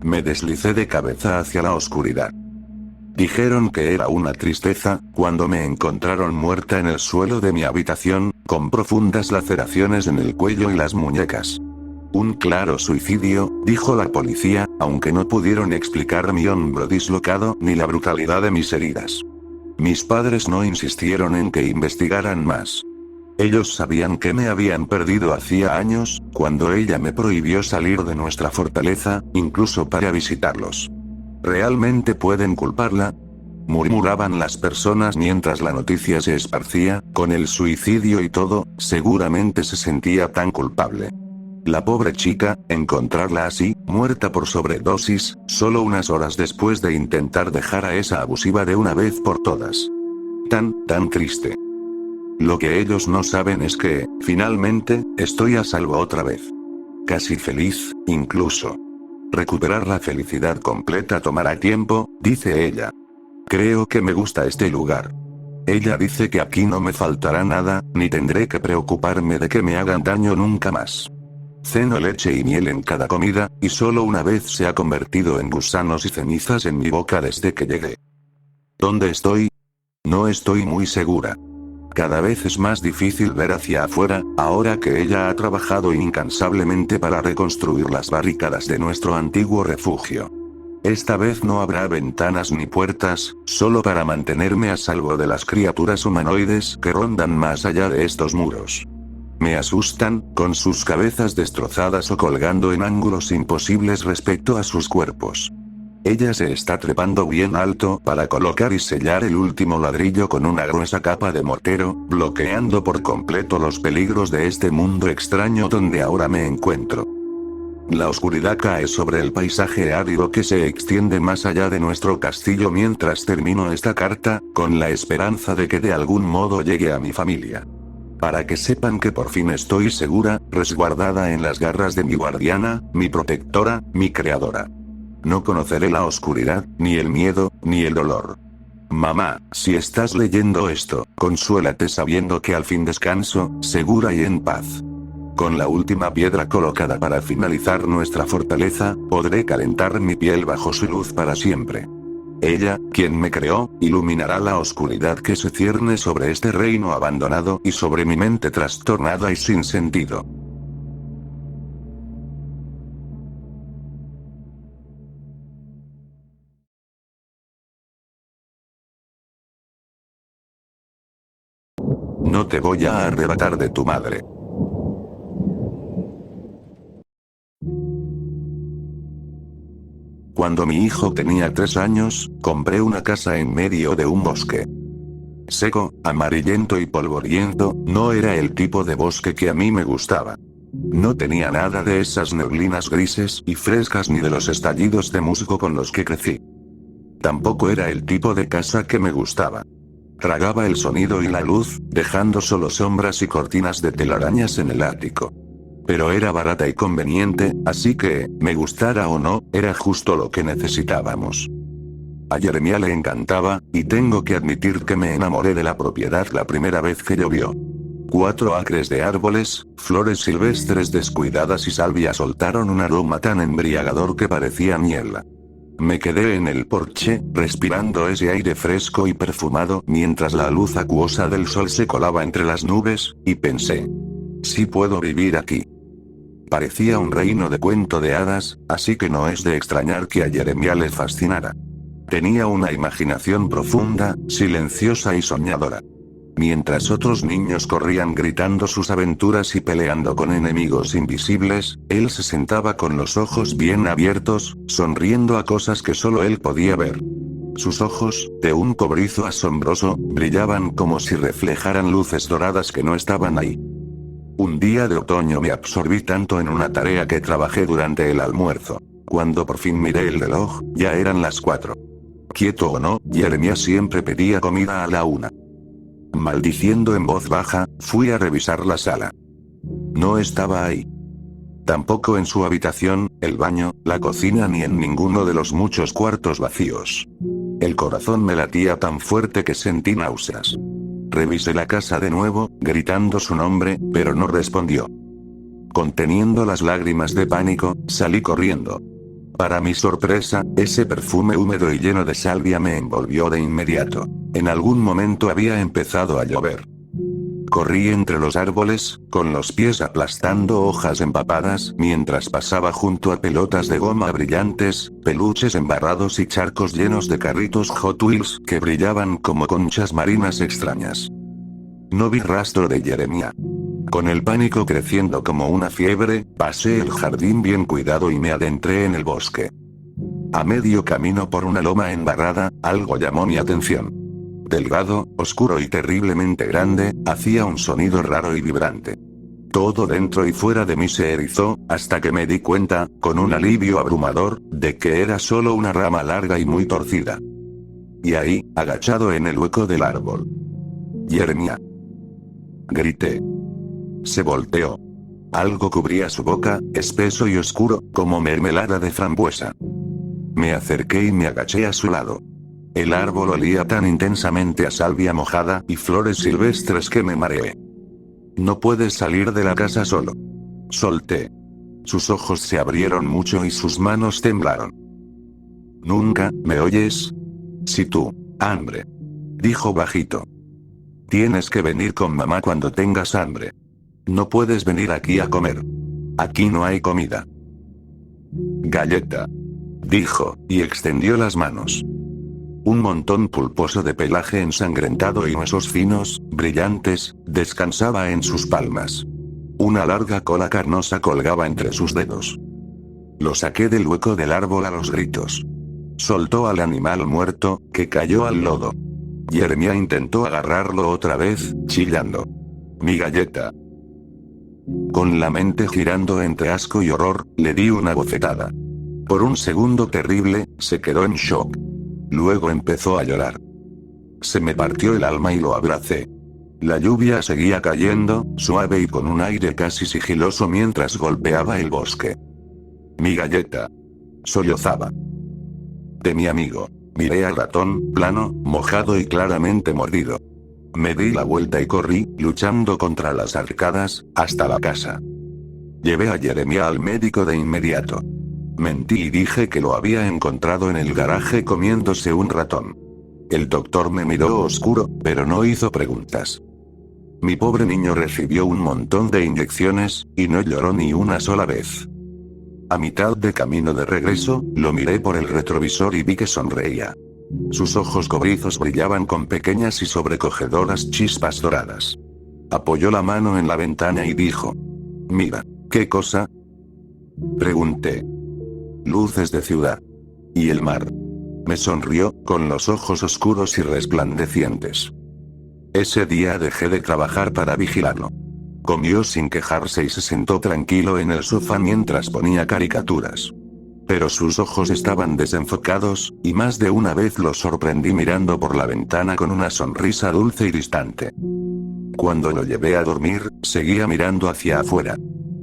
Me deslicé de cabeza hacia la oscuridad. Dijeron que era una tristeza, cuando me encontraron muerta en el suelo de mi habitación, con profundas laceraciones en el cuello y las muñecas. Un claro suicidio, dijo la policía, aunque no pudieron explicar mi hombro dislocado ni la brutalidad de mis heridas. Mis padres no insistieron en que investigaran más. Ellos sabían que me habían perdido hacía años, cuando ella me prohibió salir de nuestra fortaleza, incluso para visitarlos. ¿Realmente pueden culparla?, murmuraban las personas mientras la noticia se esparcía. Con el suicidio y todo, seguramente se sentía tan culpable. La pobre chica, encontrarla así, muerta por sobredosis, solo unas horas después de intentar dejar a esa abusiva de una vez por todas. Tan triste. Lo que ellos no saben es que, finalmente, estoy a salvo otra vez. Casi feliz, incluso. Recuperar la felicidad completa tomará tiempo, dice ella. Creo que me gusta este lugar. Ella dice que aquí no me faltará nada, ni tendré que preocuparme de que me hagan daño nunca más. Ceno leche y miel en cada comida, y solo una vez se ha convertido en gusanos y cenizas en mi boca desde que llegué. ¿Dónde estoy? No estoy muy segura. Cada vez es más difícil ver hacia afuera, ahora que ella ha trabajado incansablemente para reconstruir las barricadas de nuestro antiguo refugio. Esta vez no habrá ventanas ni puertas, solo para mantenerme a salvo de las criaturas humanoides que rondan más allá de estos muros. Me asustan, con sus cabezas destrozadas o colgando en ángulos imposibles respecto a sus cuerpos. Ella se está trepando bien alto para colocar y sellar el último ladrillo con una gruesa capa de mortero, bloqueando por completo los peligros de este mundo extraño donde ahora me encuentro. La oscuridad cae sobre el paisaje árido que se extiende más allá de nuestro castillo mientras termino esta carta, con la esperanza de que de algún modo llegue a mi familia. Para que sepan que por fin estoy segura, resguardada en las garras de mi guardiana, mi protectora, mi creadora. No conoceré la oscuridad, ni el miedo, ni el dolor. Mamá, si estás leyendo esto, consuélate sabiendo que al fin descanso, segura y en paz. Con la última piedra colocada para finalizar nuestra fortaleza, podré calentar mi piel bajo su luz para siempre. Ella, quien me creó, iluminará la oscuridad que se cierne sobre este reino abandonado y sobre mi mente trastornada y sin sentido. No te voy a arrebatar de tu madre. Cuando mi hijo tenía 3 años, compré una casa en medio de un bosque. Seco, amarillento y polvoriento, no era el tipo de bosque que a mí me gustaba. No tenía nada de esas neblinas grises y frescas ni de los estallidos de musgo con los que crecí. Tampoco era el tipo de casa que me gustaba. Tragaba el sonido y la luz, dejando solo sombras y cortinas de telarañas en el ático. Pero era barata y conveniente, así que, me gustara o no, era justo lo que necesitábamos. A Jeremiah le encantaba, y tengo que admitir que me enamoré de la propiedad la primera vez que llovió. 4 acres de árboles, flores silvestres descuidadas y salvia soltaron un aroma tan embriagador que parecía miel. Me quedé en el porche, respirando ese aire fresco y perfumado, mientras la luz acuosa del sol se colaba entre las nubes, y pensé: sí puedo vivir aquí. Parecía un reino de cuento de hadas, así que no es de extrañar que a Jeremiah le fascinara. Tenía una imaginación profunda, silenciosa y soñadora. Mientras otros niños corrían gritando sus aventuras y peleando con enemigos invisibles, él se sentaba con los ojos bien abiertos, sonriendo a cosas que solo él podía ver. Sus ojos, de un cobrizo asombroso, brillaban como si reflejaran luces doradas que no estaban ahí. Un día de otoño me absorbí tanto en una tarea que trabajé durante el almuerzo. Cuando por fin miré el reloj, ya eran las 4. Quieto o no, Jeremiah siempre pedía comida a la 1. Maldiciendo en voz baja, fui a revisar la sala. No estaba ahí. Tampoco en su habitación, el baño, la cocina ni en ninguno de los muchos cuartos vacíos. El corazón me latía tan fuerte que sentí náuseas. Revisé la casa de nuevo, gritando su nombre, pero no respondió. Conteniendo las lágrimas de pánico, salí corriendo. Para mi sorpresa, ese perfume húmedo y lleno de salvia me envolvió de inmediato. En algún momento había empezado a llover. Corrí entre los árboles, con los pies aplastando hojas empapadas, mientras pasaba junto a pelotas de goma brillantes, peluches embarrados y charcos llenos de carritos Hot Wheels que brillaban como conchas marinas extrañas. No vi rastro de Jeremiah. Con el pánico creciendo como una fiebre, pasé el jardín bien cuidado y me adentré en el bosque. A medio camino por una loma embarrada, algo llamó mi atención. Delgado, oscuro y terriblemente grande, hacía un sonido raro y vibrante. Todo dentro y fuera de mí se erizó, hasta que me di cuenta, con un alivio abrumador, de que era solo una rama larga y muy torcida. Y ahí, agachado en el hueco del árbol. Jeremiah. Grité. Se volteó. Algo cubría su boca, espeso y oscuro, como mermelada de frambuesa. Me acerqué y me agaché a su lado. El árbol olía tan intensamente a salvia mojada y flores silvestres que me mareé. No puedes salir de la casa solo. Solté. Sus ojos se abrieron mucho y sus manos temblaron. ¿Nunca, me oyes? Si tú, hambre. Dijo bajito. Tienes que venir con mamá cuando tengas hambre. No puedes venir aquí a comer. Aquí no hay comida. Galleta. Dijo, y extendió las manos. Un montón pulposo de pelaje ensangrentado y huesos finos, brillantes, descansaba en sus palmas. Una larga cola carnosa colgaba entre sus dedos. Lo saqué del hueco del árbol a los gritos. Soltó al animal muerto, que cayó al lodo. Jeremiah intentó agarrarlo otra vez, chillando. Mi galleta. Con la mente girando entre asco y horror, le di una bofetada. Por un segundo terrible, se quedó en shock. Luego empezó a llorar. Se me partió el alma y lo abracé. La lluvia seguía cayendo, suave y con un aire casi sigiloso mientras golpeaba el bosque. Mi galleta. Sollozaba. De mi amigo. Miré al ratón, plano, mojado y claramente mordido. Me di la vuelta y corrí, luchando contra las arcadas, hasta la casa. Llevé a Jeremiah al médico de inmediato. Mentí y dije que lo había encontrado en el garaje comiéndose un ratón. El doctor me miró oscuro, pero no hizo preguntas. Mi pobre niño recibió un montón de inyecciones, y no lloró ni una sola vez. A mitad de camino de regreso, lo miré por el retrovisor y vi que sonreía. Sus ojos cobrizos brillaban con pequeñas y sobrecogedoras chispas doradas. Apoyó la mano en la ventana y dijo: «Mira, ¿qué cosa?». Pregunté. «Luces de ciudad. Y el mar». Me sonrió, con los ojos oscuros y resplandecientes. Ese día dejé de trabajar para vigilarlo. Comió sin quejarse y se sentó tranquilo en el sofá mientras ponía caricaturas. Pero sus ojos estaban desenfocados, y más de una vez lo sorprendí mirando por la ventana con una sonrisa dulce y distante. Cuando lo llevé a dormir, seguía mirando hacia afuera.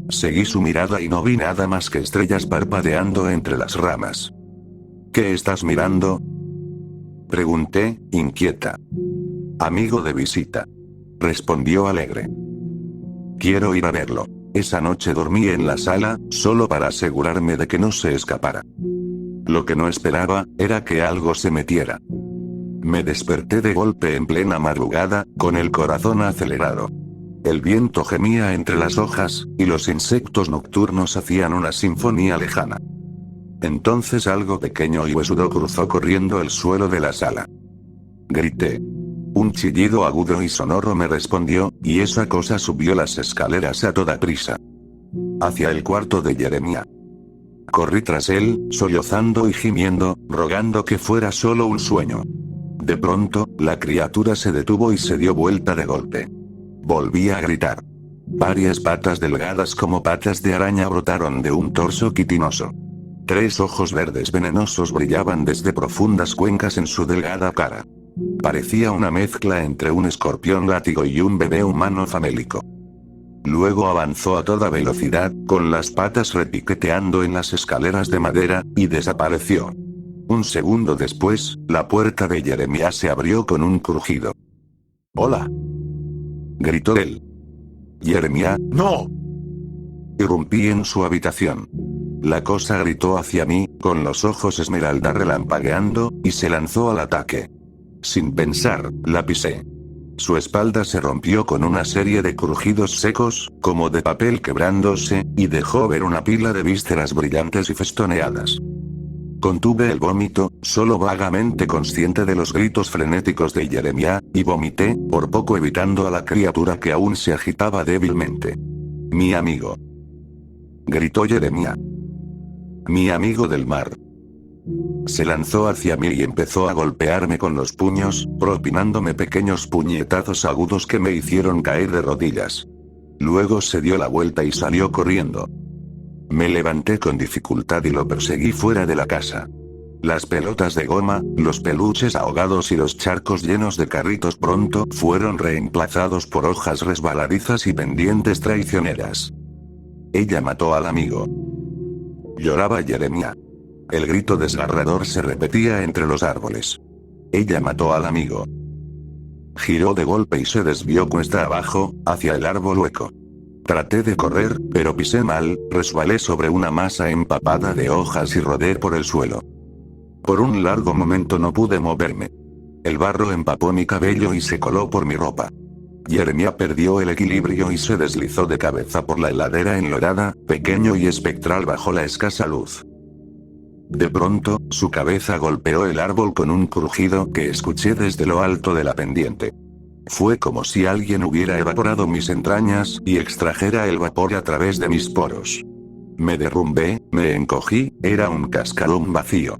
Seguí su mirada y no vi nada más que estrellas parpadeando entre las ramas. ¿Qué estás mirando?, pregunté, inquieta. Amigo de visita, respondió alegre. Quiero ir a verlo. Esa noche dormí en la sala, solo para asegurarme de que no se escapara. Lo que no esperaba, era que algo se metiera. Me desperté de golpe en plena madrugada, con el corazón acelerado. El viento gemía entre las hojas, y los insectos nocturnos hacían una sinfonía lejana. Entonces algo pequeño y huesudo cruzó corriendo el suelo de la sala. Grité. Un chillido agudo y sonoro me respondió, y esa cosa subió las escaleras a toda prisa. Hacia el cuarto de Jeremiah. Corrí tras él, sollozando y gimiendo, rogando que fuera solo un sueño. De pronto, la criatura se detuvo y se dio vuelta de golpe. Volví a gritar. Varias patas delgadas como patas de araña brotaron de un torso quitinoso. 3 ojos verdes venenosos brillaban desde profundas cuencas en su delgada cara. Parecía una mezcla entre un escorpión látigo y un bebé humano famélico. Luego avanzó a toda velocidad, con las patas repiqueteando en las escaleras de madera, y desapareció. Un segundo después, la puerta de Jeremiah se abrió con un crujido. «Hola», gritó él. «Jeremiah, no». Irrumpí en su habitación. La cosa gritó hacia mí, con los ojos esmeralda relampagueando, y se lanzó al ataque. Sin pensar, la pisé. Su espalda se rompió con una serie de crujidos secos, como de papel quebrándose, y dejó ver una pila de vísceras brillantes y festoneadas. Contuve el vómito, solo vagamente consciente de los gritos frenéticos de Jeremiah, y vomité, por poco evitando a la criatura que aún se agitaba débilmente. Mi amigo. Gritó Jeremiah. Mi amigo del mar. Se lanzó hacia mí y empezó a golpearme con los puños, propinándome pequeños puñetazos agudos que me hicieron caer de rodillas. Luego se dio la vuelta y salió corriendo. Me levanté con dificultad y lo perseguí fuera de la casa. Las pelotas de goma, los peluches ahogados y los charcos llenos de carritos pronto fueron reemplazados por hojas resbaladizas y pendientes traicioneras. Ella mató al amigo. Lloraba Jeremiah. El grito desgarrador se repetía entre los árboles. Ella mató al amigo. Giró de golpe y se desvió cuesta abajo, hacia el árbol hueco. Traté de correr, pero pisé mal, resbalé sobre una masa empapada de hojas y rodé por el suelo. Por un largo momento no pude moverme. El barro empapó mi cabello y se coló por mi ropa. Jeremiah perdió el equilibrio y se deslizó de cabeza por la heladera enlodada, pequeño y espectral bajo la escasa luz. De pronto, su cabeza golpeó el árbol con un crujido que escuché desde lo alto de la pendiente. Fue como si alguien hubiera evaporado mis entrañas y extrajera el vapor a través de mis poros. Me derrumbé, me encogí, era un cascarón vacío.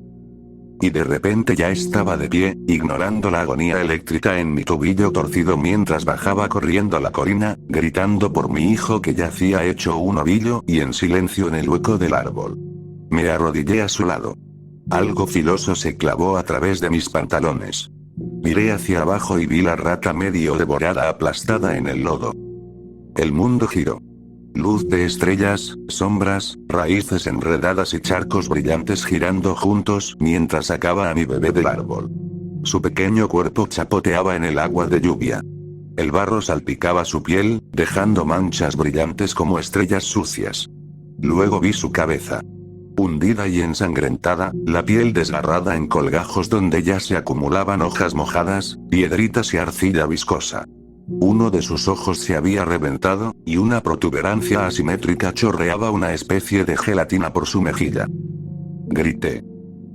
Y de repente ya estaba de pie, ignorando la agonía eléctrica en mi tobillo torcido mientras bajaba corriendo la colina, gritando por mi hijo que yacía hecho un ovillo y en silencio en el hueco del árbol. Me arrodillé a su lado. Algo filoso se clavó a través de mis pantalones. Miré hacia abajo y vi la rata medio devorada aplastada en el lodo. El mundo giró. Luz de estrellas, sombras, raíces enredadas y charcos brillantes girando juntos mientras sacaba a mi bebé del árbol. Su pequeño cuerpo chapoteaba en el agua de lluvia. El barro salpicaba su piel, dejando manchas brillantes como estrellas sucias. Luego vi su cabeza. Hundida y ensangrentada, la piel desgarrada en colgajos donde ya se acumulaban hojas mojadas, piedritas y arcilla viscosa. Uno de sus ojos se había reventado, y una protuberancia asimétrica chorreaba una especie de gelatina por su mejilla. Grité.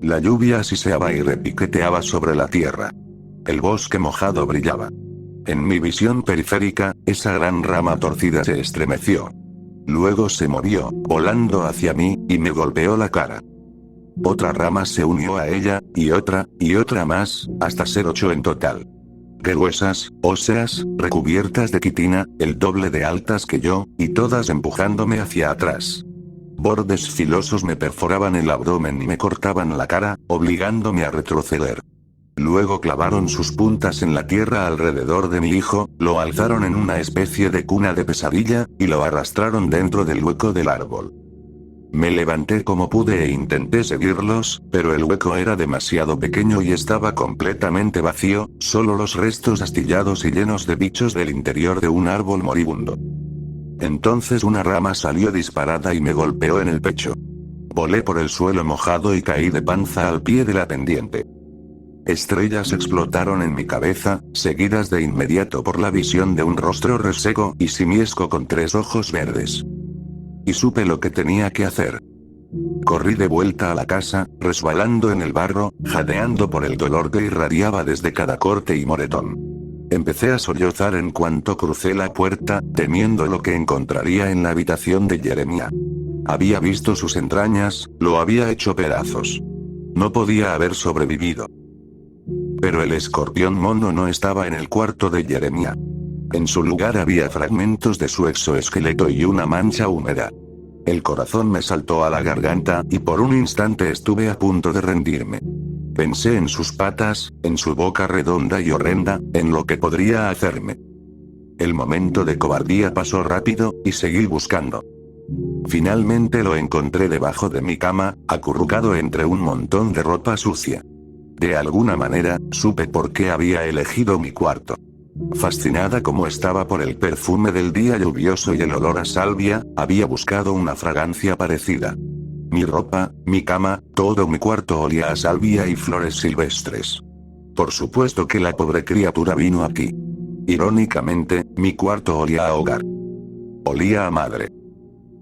La lluvia siseaba y repiqueteaba sobre la tierra. El bosque mojado brillaba. En mi visión periférica, esa gran rama torcida se estremeció. Luego se movió, volando hacia mí, y me golpeó la cara. Otra rama se unió a ella, y otra más, hasta ser 8 en total. Gruesas, óseas, recubiertas de quitina, el doble de altas que yo, y todas empujándome hacia atrás. Bordes filosos me perforaban el abdomen y me cortaban la cara, obligándome a retroceder. Luego clavaron sus puntas en la tierra alrededor de mi hijo, lo alzaron en una especie de cuna de pesadilla, y lo arrastraron dentro del hueco del árbol. Me levanté como pude e intenté seguirlos, pero el hueco era demasiado pequeño y estaba completamente vacío, solo los restos astillados y llenos de bichos del interior de un árbol moribundo. Entonces una rama salió disparada y me golpeó en el pecho. Volé por el suelo mojado y caí de panza al pie de la pendiente. Estrellas explotaron en mi cabeza, seguidas de inmediato por la visión de un rostro reseco y simiesco con 3 ojos verdes. Y supe lo que tenía que hacer. Corrí de vuelta a la casa, resbalando en el barro, jadeando por el dolor que irradiaba desde cada corte y moretón. Empecé a sollozar en cuanto crucé la puerta, temiendo lo que encontraría en la habitación de Jeremiah. Había visto sus entrañas, lo había hecho pedazos. No podía haber sobrevivido. Pero el escorpión mono no estaba en el cuarto de Jeremiah. En su lugar había fragmentos de su exoesqueleto y una mancha húmeda. El corazón me saltó a la garganta, y por un instante estuve a punto de rendirme. Pensé en sus patas, en su boca redonda y horrenda, en lo que podría hacerme. El momento de cobardía pasó rápido, y seguí buscando. Finalmente lo encontré debajo de mi cama, acurrucado entre un montón de ropa sucia. De alguna manera, supe por qué había elegido mi cuarto. Fascinada como estaba por el perfume del día lluvioso y el olor a salvia, había buscado una fragancia parecida. Mi ropa, mi cama, todo mi cuarto olía a salvia y flores silvestres. Por supuesto que la pobre criatura vino aquí. Irónicamente, mi cuarto olía a hogar. Olía a madre.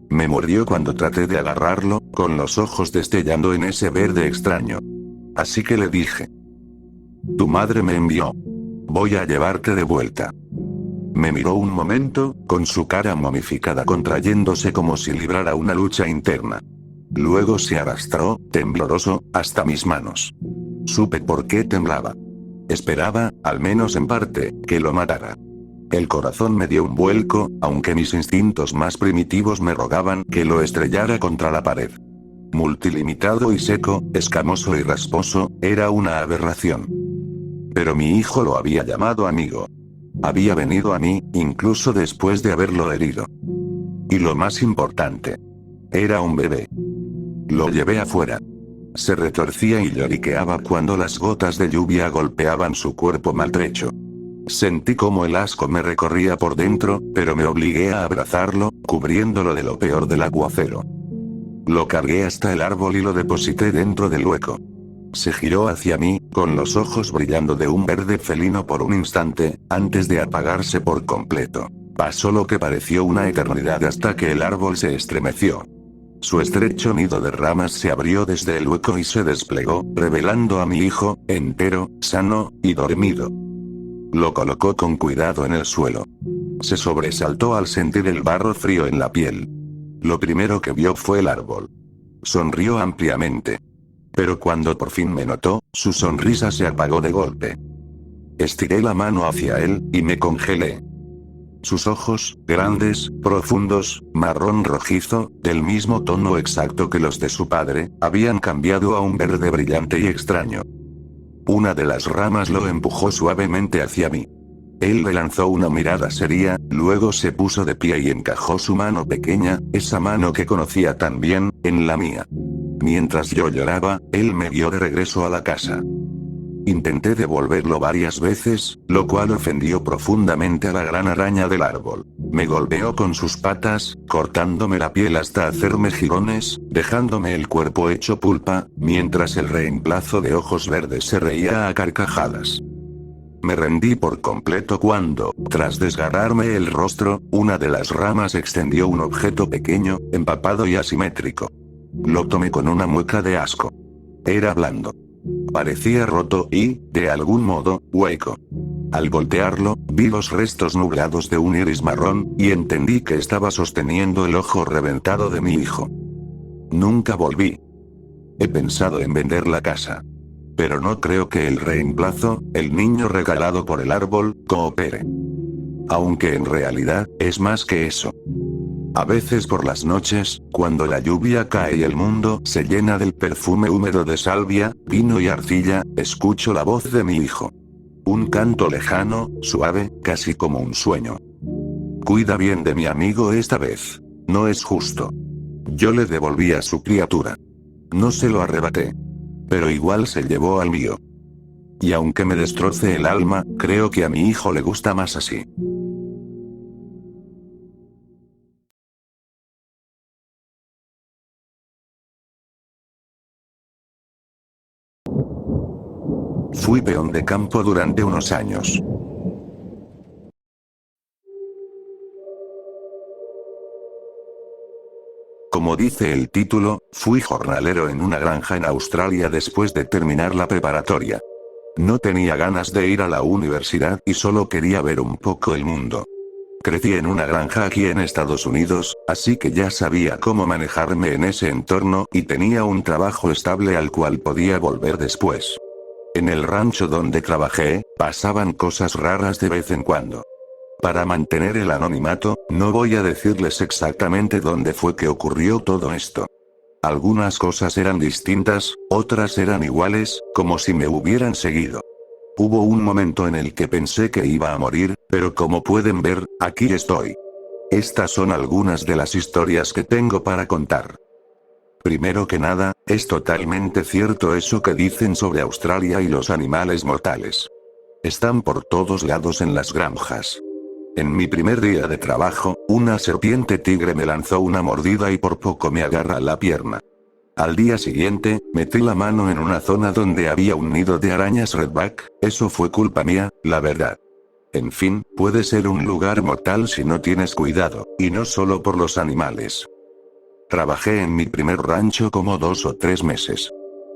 Me mordió cuando traté de agarrarlo, con los ojos destellando en ese verde extraño. Así que le dije: tu madre me envió. Voy a llevarte de vuelta. Me miró un momento, con su cara momificada contrayéndose como si librara una lucha interna. Luego se arrastró, tembloroso, hasta mis manos. Supe por qué temblaba. Esperaba, al menos en parte, que lo matara. El corazón me dio un vuelco, aunque mis instintos más primitivos me rogaban que lo estrellara contra la pared. Multilimitado y seco, escamoso y rasposo, era una aberración. Pero mi hijo lo había llamado amigo. Había venido a mí, incluso después de haberlo herido. Y lo más importante, era un bebé. Lo llevé afuera. Se retorcía y lloriqueaba cuando las gotas de lluvia golpeaban su cuerpo maltrecho. Sentí como el asco me recorría por dentro, pero me obligué a abrazarlo, cubriéndolo de lo peor del aguacero. Lo cargué hasta el árbol y lo deposité dentro del hueco. Se giró hacia mí, con los ojos brillando de un verde felino por un instante, antes de apagarse por completo. Pasó lo que pareció una eternidad hasta que el árbol se estremeció. Su estrecho nido de ramas se abrió desde el hueco y se desplegó, revelando a mi hijo, entero, sano y dormido. Lo colocó con cuidado en el suelo. Se sobresaltó al sentir el barro frío en la piel. Lo primero que vio fue el árbol. Sonrió ampliamente. Pero cuando por fin me notó, su sonrisa se apagó de golpe. Estiré la mano hacia él, y me congelé. Sus ojos, grandes, profundos, marrón rojizo, del mismo tono exacto que los de su padre, habían cambiado a un verde brillante y extraño. Una de las ramas lo empujó suavemente hacia mí. Él le lanzó una mirada seria, luego se puso de pie y encajó su mano pequeña, esa mano que conocía tan bien, en la mía. Mientras yo lloraba, él me guió de regreso a la casa. Intenté devolverlo varias veces, lo cual ofendió profundamente a la gran araña del árbol. Me golpeó con sus patas, cortándome la piel hasta hacerme jirones, dejándome el cuerpo hecho pulpa, mientras el reemplazo de ojos verdes se reía a carcajadas. Me rendí por completo cuando, tras desgarrarme el rostro, una de las ramas extendió un objeto pequeño, empapado y asimétrico. Lo tomé con una mueca de asco. Era blando. Parecía roto y, de algún modo, hueco. Al voltearlo, vi los restos nublados de un iris marrón, y entendí que estaba sosteniendo el ojo reventado de mi hijo. Nunca volví. He pensado en vender la casa. Pero no creo que el reemplazo, el niño regalado por el árbol, coopere. Aunque en realidad, es más que eso. A veces por las noches, cuando la lluvia cae y el mundo se llena del perfume húmedo de salvia, pino y arcilla, escucho la voz de mi hijo. Un canto lejano, suave, casi como un sueño. Cuida bien de mi amigo esta vez. No es justo. Yo le devolví a su criatura. No se lo arrebaté. Pero igual se llevó al mío. Y aunque me destroce el alma, creo que a mi hijo le gusta más así. Fui peón de campo durante unos años. Como dice el título, fui jornalero en una granja en Australia después de terminar la preparatoria. No tenía ganas de ir a la universidad y solo quería ver un poco el mundo. Crecí en una granja aquí en Estados Unidos, así que ya sabía cómo manejarme en ese entorno y tenía un trabajo estable al cual podía volver después. En el rancho donde trabajé, pasaban cosas raras de vez en cuando. Para mantener el anonimato, no voy a decirles exactamente dónde fue que ocurrió todo esto. Algunas cosas eran distintas, otras eran iguales, como si me hubieran seguido. Hubo un momento en el que pensé que iba a morir, pero como pueden ver, aquí estoy. Estas son algunas de las historias que tengo para contar. Primero que nada, es totalmente cierto eso que dicen sobre Australia y los animales mortales. Están por todos lados en las granjas. En mi primer día de trabajo, una serpiente tigre me lanzó una mordida y por poco me agarra la pierna. Al día siguiente, metí la mano en una zona donde había un nido de arañas redback, eso fue culpa mía, la verdad. En fin, puede ser un lugar mortal si no tienes cuidado, y no solo por los animales. Trabajé en mi primer rancho como 2 o 3 meses.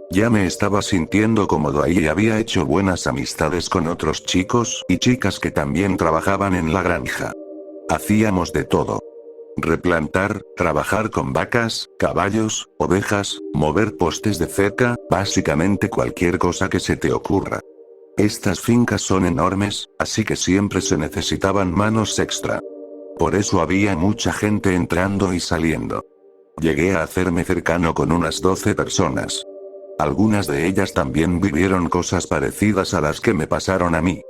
Ya me estaba sintiendo cómodo ahí y había hecho buenas amistades con otros chicos y chicas que también trabajaban en la granja. Hacíamos de todo. Replantar, trabajar con vacas, caballos, ovejas, mover postes de cerca, básicamente cualquier cosa que se te ocurra. Estas fincas son enormes, así que siempre se necesitaban manos extra. Por eso había mucha gente entrando y saliendo. Llegué a hacerme cercano con unas 12 personas. Algunas de ellas también vivieron cosas parecidas a las que me pasaron a mí.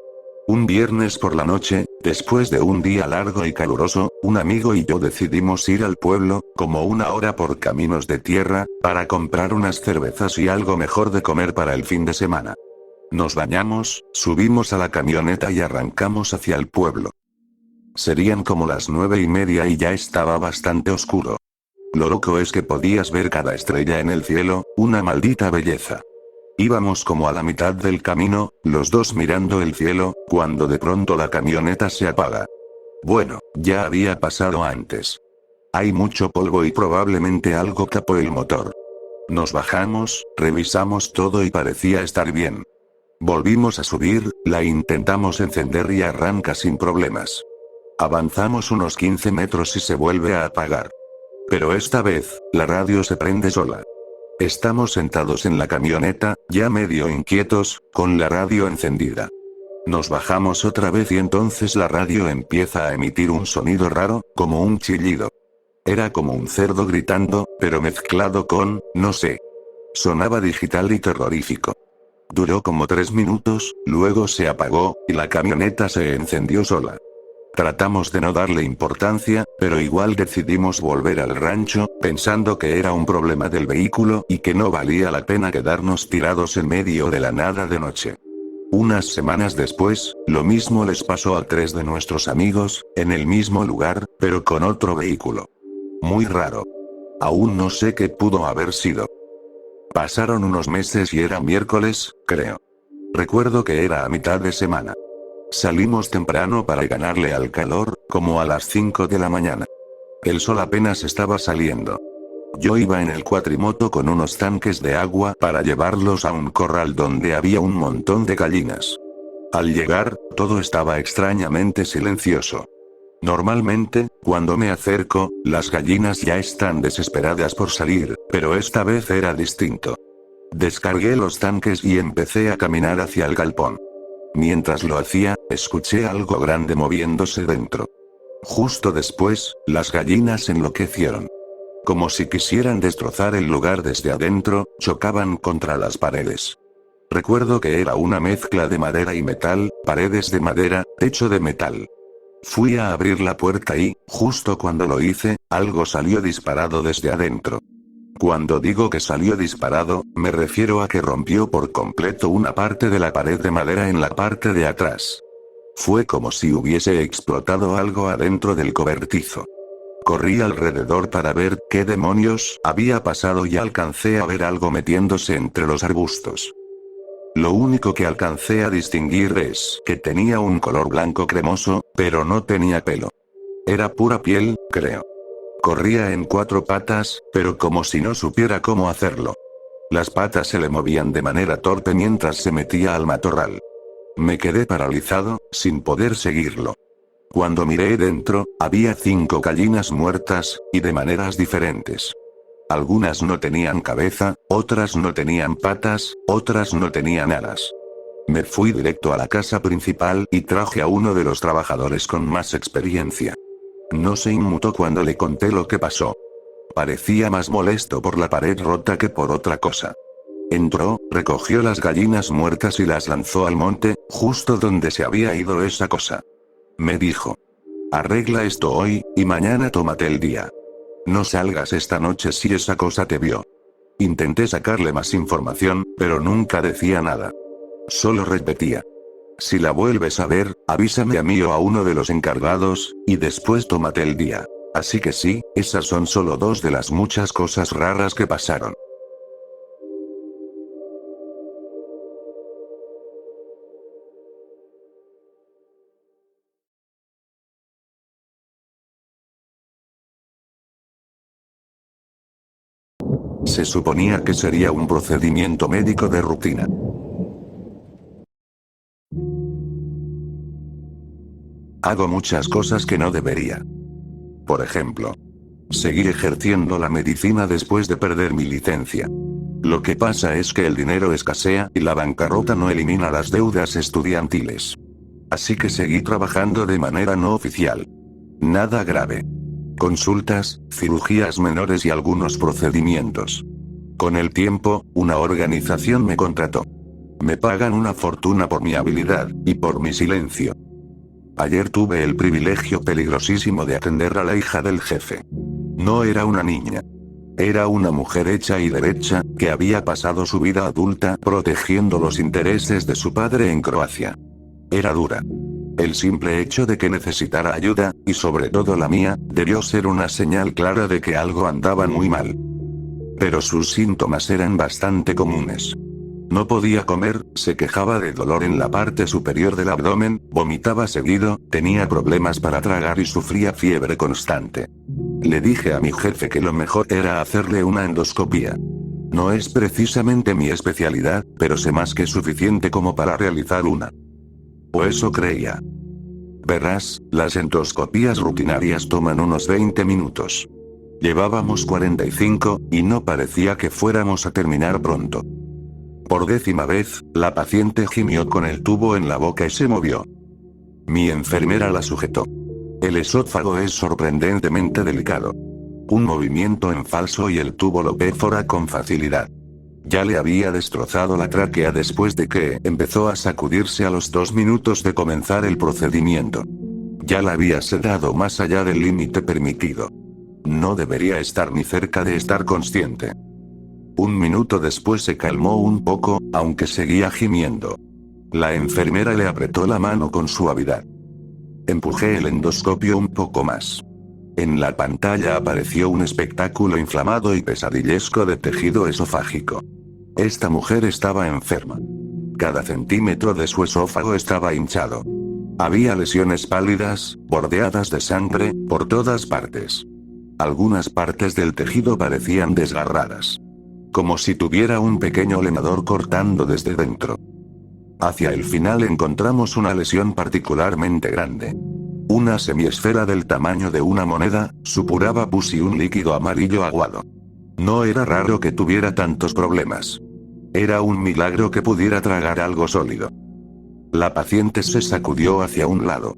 Un viernes por la noche, después de un día largo y caluroso, un amigo y yo decidimos ir al pueblo, como 1 hora por caminos de tierra, para comprar unas cervezas y algo mejor de comer para el fin de semana. Nos bañamos, subimos a la camioneta y arrancamos hacia el pueblo. Serían como las 9:30 y ya estaba bastante oscuro. Lo loco es que podías ver cada estrella en el cielo, una maldita belleza. Íbamos como a la mitad del camino, los dos mirando el cielo, cuando de pronto la camioneta se apaga. Bueno, ya había pasado antes. Hay mucho polvo y probablemente algo capó el motor. Nos bajamos, revisamos todo y parecía estar bien. Volvimos a subir, la intentamos encender y arranca sin problemas. Avanzamos unos 15 metros y se vuelve a apagar. Pero esta vez, la radio se prende sola. Estamos sentados en la camioneta, ya medio inquietos, con la radio encendida. Nos bajamos otra vez y entonces la radio empieza a emitir un sonido raro, como un chillido. Era como un cerdo gritando, pero mezclado con, no sé. Sonaba digital y terrorífico. Duró como 3 minutos, luego se apagó, y la camioneta se encendió sola. Tratamos de no darle importancia, pero igual decidimos volver al rancho, pensando que era un problema del vehículo y que no valía la pena quedarnos tirados en medio de la nada de noche. Unas semanas después, lo mismo les pasó a 3 de nuestros amigos, en el mismo lugar, pero con otro vehículo. Muy raro. Aún no sé qué pudo haber sido. Pasaron unos meses y era miércoles, creo. Recuerdo que era a mitad de semana. Salimos temprano para ganarle al calor, como a las 5 de la mañana. El sol apenas estaba saliendo. Yo iba en el cuatrimoto con unos tanques de agua para llevarlos a un corral donde había un montón de gallinas. Al llegar, todo estaba extrañamente silencioso. Normalmente, cuando me acerco, las gallinas ya están desesperadas por salir, pero esta vez era distinto. Descargué los tanques y empecé a caminar hacia el galpón. Mientras lo hacía, escuché algo grande moviéndose dentro. Justo después, las gallinas enloquecieron. Como si quisieran destrozar el lugar desde adentro, chocaban contra las paredes. Recuerdo que era una mezcla de madera y metal, paredes de madera, techo de metal. Fui a abrir la puerta y, justo cuando lo hice, algo salió disparado desde adentro. Cuando digo que salió disparado, me refiero a que rompió por completo una parte de la pared de madera en la parte de atrás. Fue como si hubiese explotado algo adentro del cobertizo. Corrí alrededor para ver qué demonios había pasado y alcancé a ver algo metiéndose entre los arbustos. Lo único que alcancé a distinguir es que tenía un color blanco cremoso, pero no tenía pelo. Era pura piel, creo. Corría en 4 patas, pero como si no supiera cómo hacerlo. Las patas se le movían de manera torpe mientras se metía al matorral. Me quedé paralizado, sin poder seguirlo. Cuando miré dentro, había 5 gallinas muertas, y de maneras diferentes. Algunas no tenían cabeza, otras no tenían patas, otras no tenían alas. Me fui directo a la casa principal y traje a uno de los trabajadores con más experiencia. No se inmutó cuando le conté lo que pasó. Parecía más molesto por la pared rota que por otra cosa. Entró, recogió las gallinas muertas y las lanzó al monte, justo donde se había ido esa cosa. Me dijo: arregla esto hoy, y mañana tómate el día. No salgas esta noche si esa cosa te vio. Intenté sacarle más información, pero nunca decía nada. Solo repetía: Si la vuelves a ver, avísame a mí o a uno de los encargados, y después tómate el día. Así que sí, esas son solo dos de las muchas cosas raras que pasaron. Se suponía que sería un procedimiento médico de rutina. Hago muchas cosas que no debería. Por ejemplo, seguir ejerciendo la medicina después de perder mi licencia. Lo que pasa es que el dinero escasea y la bancarrota no elimina las deudas estudiantiles. Así que seguí trabajando de manera no oficial. Nada grave. Consultas, cirugías menores y algunos procedimientos. Con el tiempo, una organización me contrató. Me pagan una fortuna por mi habilidad, y por mi silencio. Ayer tuve el privilegio peligrosísimo de atender a la hija del jefe. No era una niña. Era una mujer hecha y derecha, que había pasado su vida adulta protegiendo los intereses de su padre en Croacia. Era dura. El simple hecho de que necesitara ayuda, y sobre todo la mía, debió ser una señal clara de que algo andaba muy mal. Pero sus síntomas eran bastante comunes. No podía comer, se quejaba de dolor en la parte superior del abdomen, vomitaba seguido, tenía problemas para tragar y sufría fiebre constante. Le dije a mi jefe que lo mejor era hacerle una endoscopia. No es precisamente mi especialidad, pero sé más que suficiente como para realizar una. O eso creía. Verás, las endoscopías rutinarias toman unos 20 minutos. Llevábamos 45, y no parecía que fuéramos a terminar pronto. Por 10ª vez, la paciente gimió con el tubo en la boca y se movió. Mi enfermera la sujetó. El esófago es sorprendentemente delicado. Un movimiento en falso y el tubo lo perfora con facilidad. Ya le había destrozado la tráquea después de que empezó a sacudirse a los 2 minutos de comenzar el procedimiento. Ya la había sedado más allá del límite permitido. No debería estar ni cerca de estar consciente. 1 minuto después se calmó un poco, aunque seguía gimiendo. La enfermera le apretó la mano con suavidad. Empujé el endoscopio un poco más. En la pantalla apareció un espectáculo inflamado y pesadillesco de tejido esofágico. Esta mujer estaba enferma. Cada centímetro de su esófago estaba hinchado. Había lesiones pálidas, bordeadas de sangre, por todas partes. Algunas partes del tejido parecían desgarradas. Como si tuviera un pequeño leñador cortando desde dentro. Hacia el final encontramos una lesión particularmente grande. Una semiesfera del tamaño de una moneda, supuraba pus y un líquido amarillo aguado. No era raro que tuviera tantos problemas. Era un milagro que pudiera tragar algo sólido. La paciente se sacudió hacia un lado.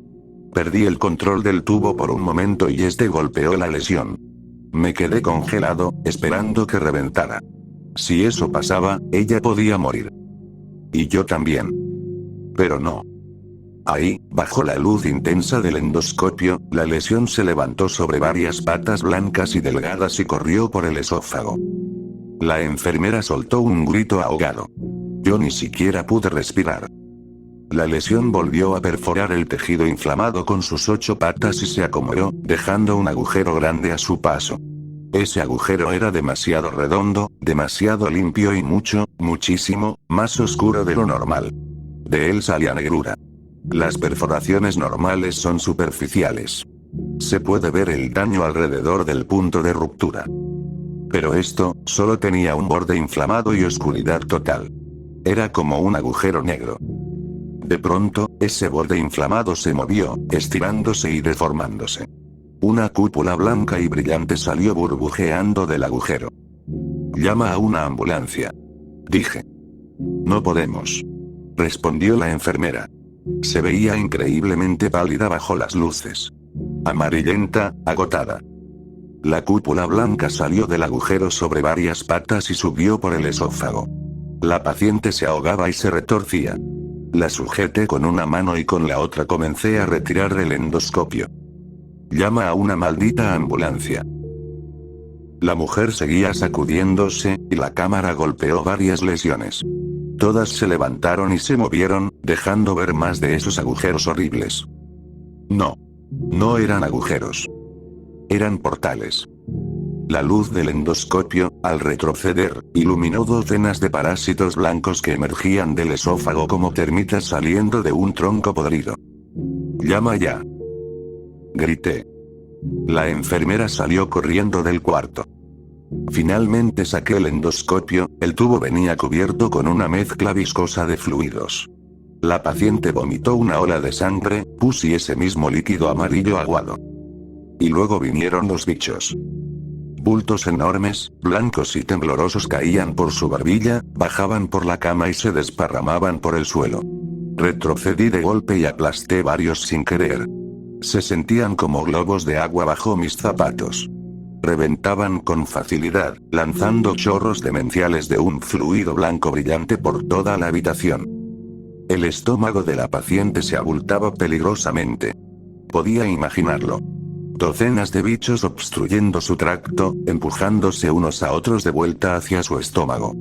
Perdí el control del tubo por un momento y este golpeó la lesión. Me quedé congelado, esperando que reventara. Si eso pasaba, ella podía morir. Y yo también. Pero no. Ahí, bajo la luz intensa del endoscopio, la lesión se levantó sobre varias patas blancas y delgadas y corrió por el esófago. La enfermera soltó un grito ahogado. Yo ni siquiera pude respirar. La lesión volvió a perforar el tejido inflamado con sus 8 patas y se acomodó, dejando un agujero grande a su paso. Ese agujero era demasiado redondo, demasiado limpio y muchísimo, más oscuro de lo normal. De él salía negrura. Las perforaciones normales son superficiales. Se puede ver el daño alrededor del punto de ruptura. Pero esto, solo tenía un borde inflamado y oscuridad total. Era como un agujero negro. De pronto, ese borde inflamado se movió, estirándose y deformándose. Una cúpula blanca y brillante salió burbujeando del agujero. Llama a una ambulancia. Dije. No podemos. Respondió la enfermera. Se veía increíblemente pálida bajo las luces. Amarillenta, agotada. La cúpula blanca salió del agujero sobre varias patas y subió por el esófago. La paciente se ahogaba y se retorcía. La sujeté con una mano y con la otra comencé a retirar el endoscopio. Llama a una maldita ambulancia. La mujer seguía sacudiéndose, y la cámara golpeó varias lesiones. Todas se levantaron y se movieron, dejando ver más de esos agujeros horribles. No. No eran agujeros. Eran portales. La luz del endoscopio, al retroceder, iluminó docenas de parásitos blancos que emergían del esófago como termitas saliendo de un tronco podrido. «¡Llama ya!», grité. La enfermera salió corriendo del cuarto. Finalmente saqué el endoscopio, el tubo venía cubierto con una mezcla viscosa de fluidos. La paciente vomitó una ola de sangre, pus y ese mismo líquido amarillo aguado. Y luego vinieron los bichos. Bultos enormes, blancos y temblorosos caían por su barbilla, bajaban por la cama y se desparramaban por el suelo. Retrocedí de golpe y aplasté varios sin querer. Se sentían como globos de agua bajo mis zapatos. Reventaban con facilidad, lanzando chorros demenciales de un fluido blanco brillante por toda la habitación. El estómago de la paciente se abultaba peligrosamente. Podía imaginarlo. Docenas de bichos obstruyendo su tracto, empujándose unos a otros de vuelta hacia su estómago.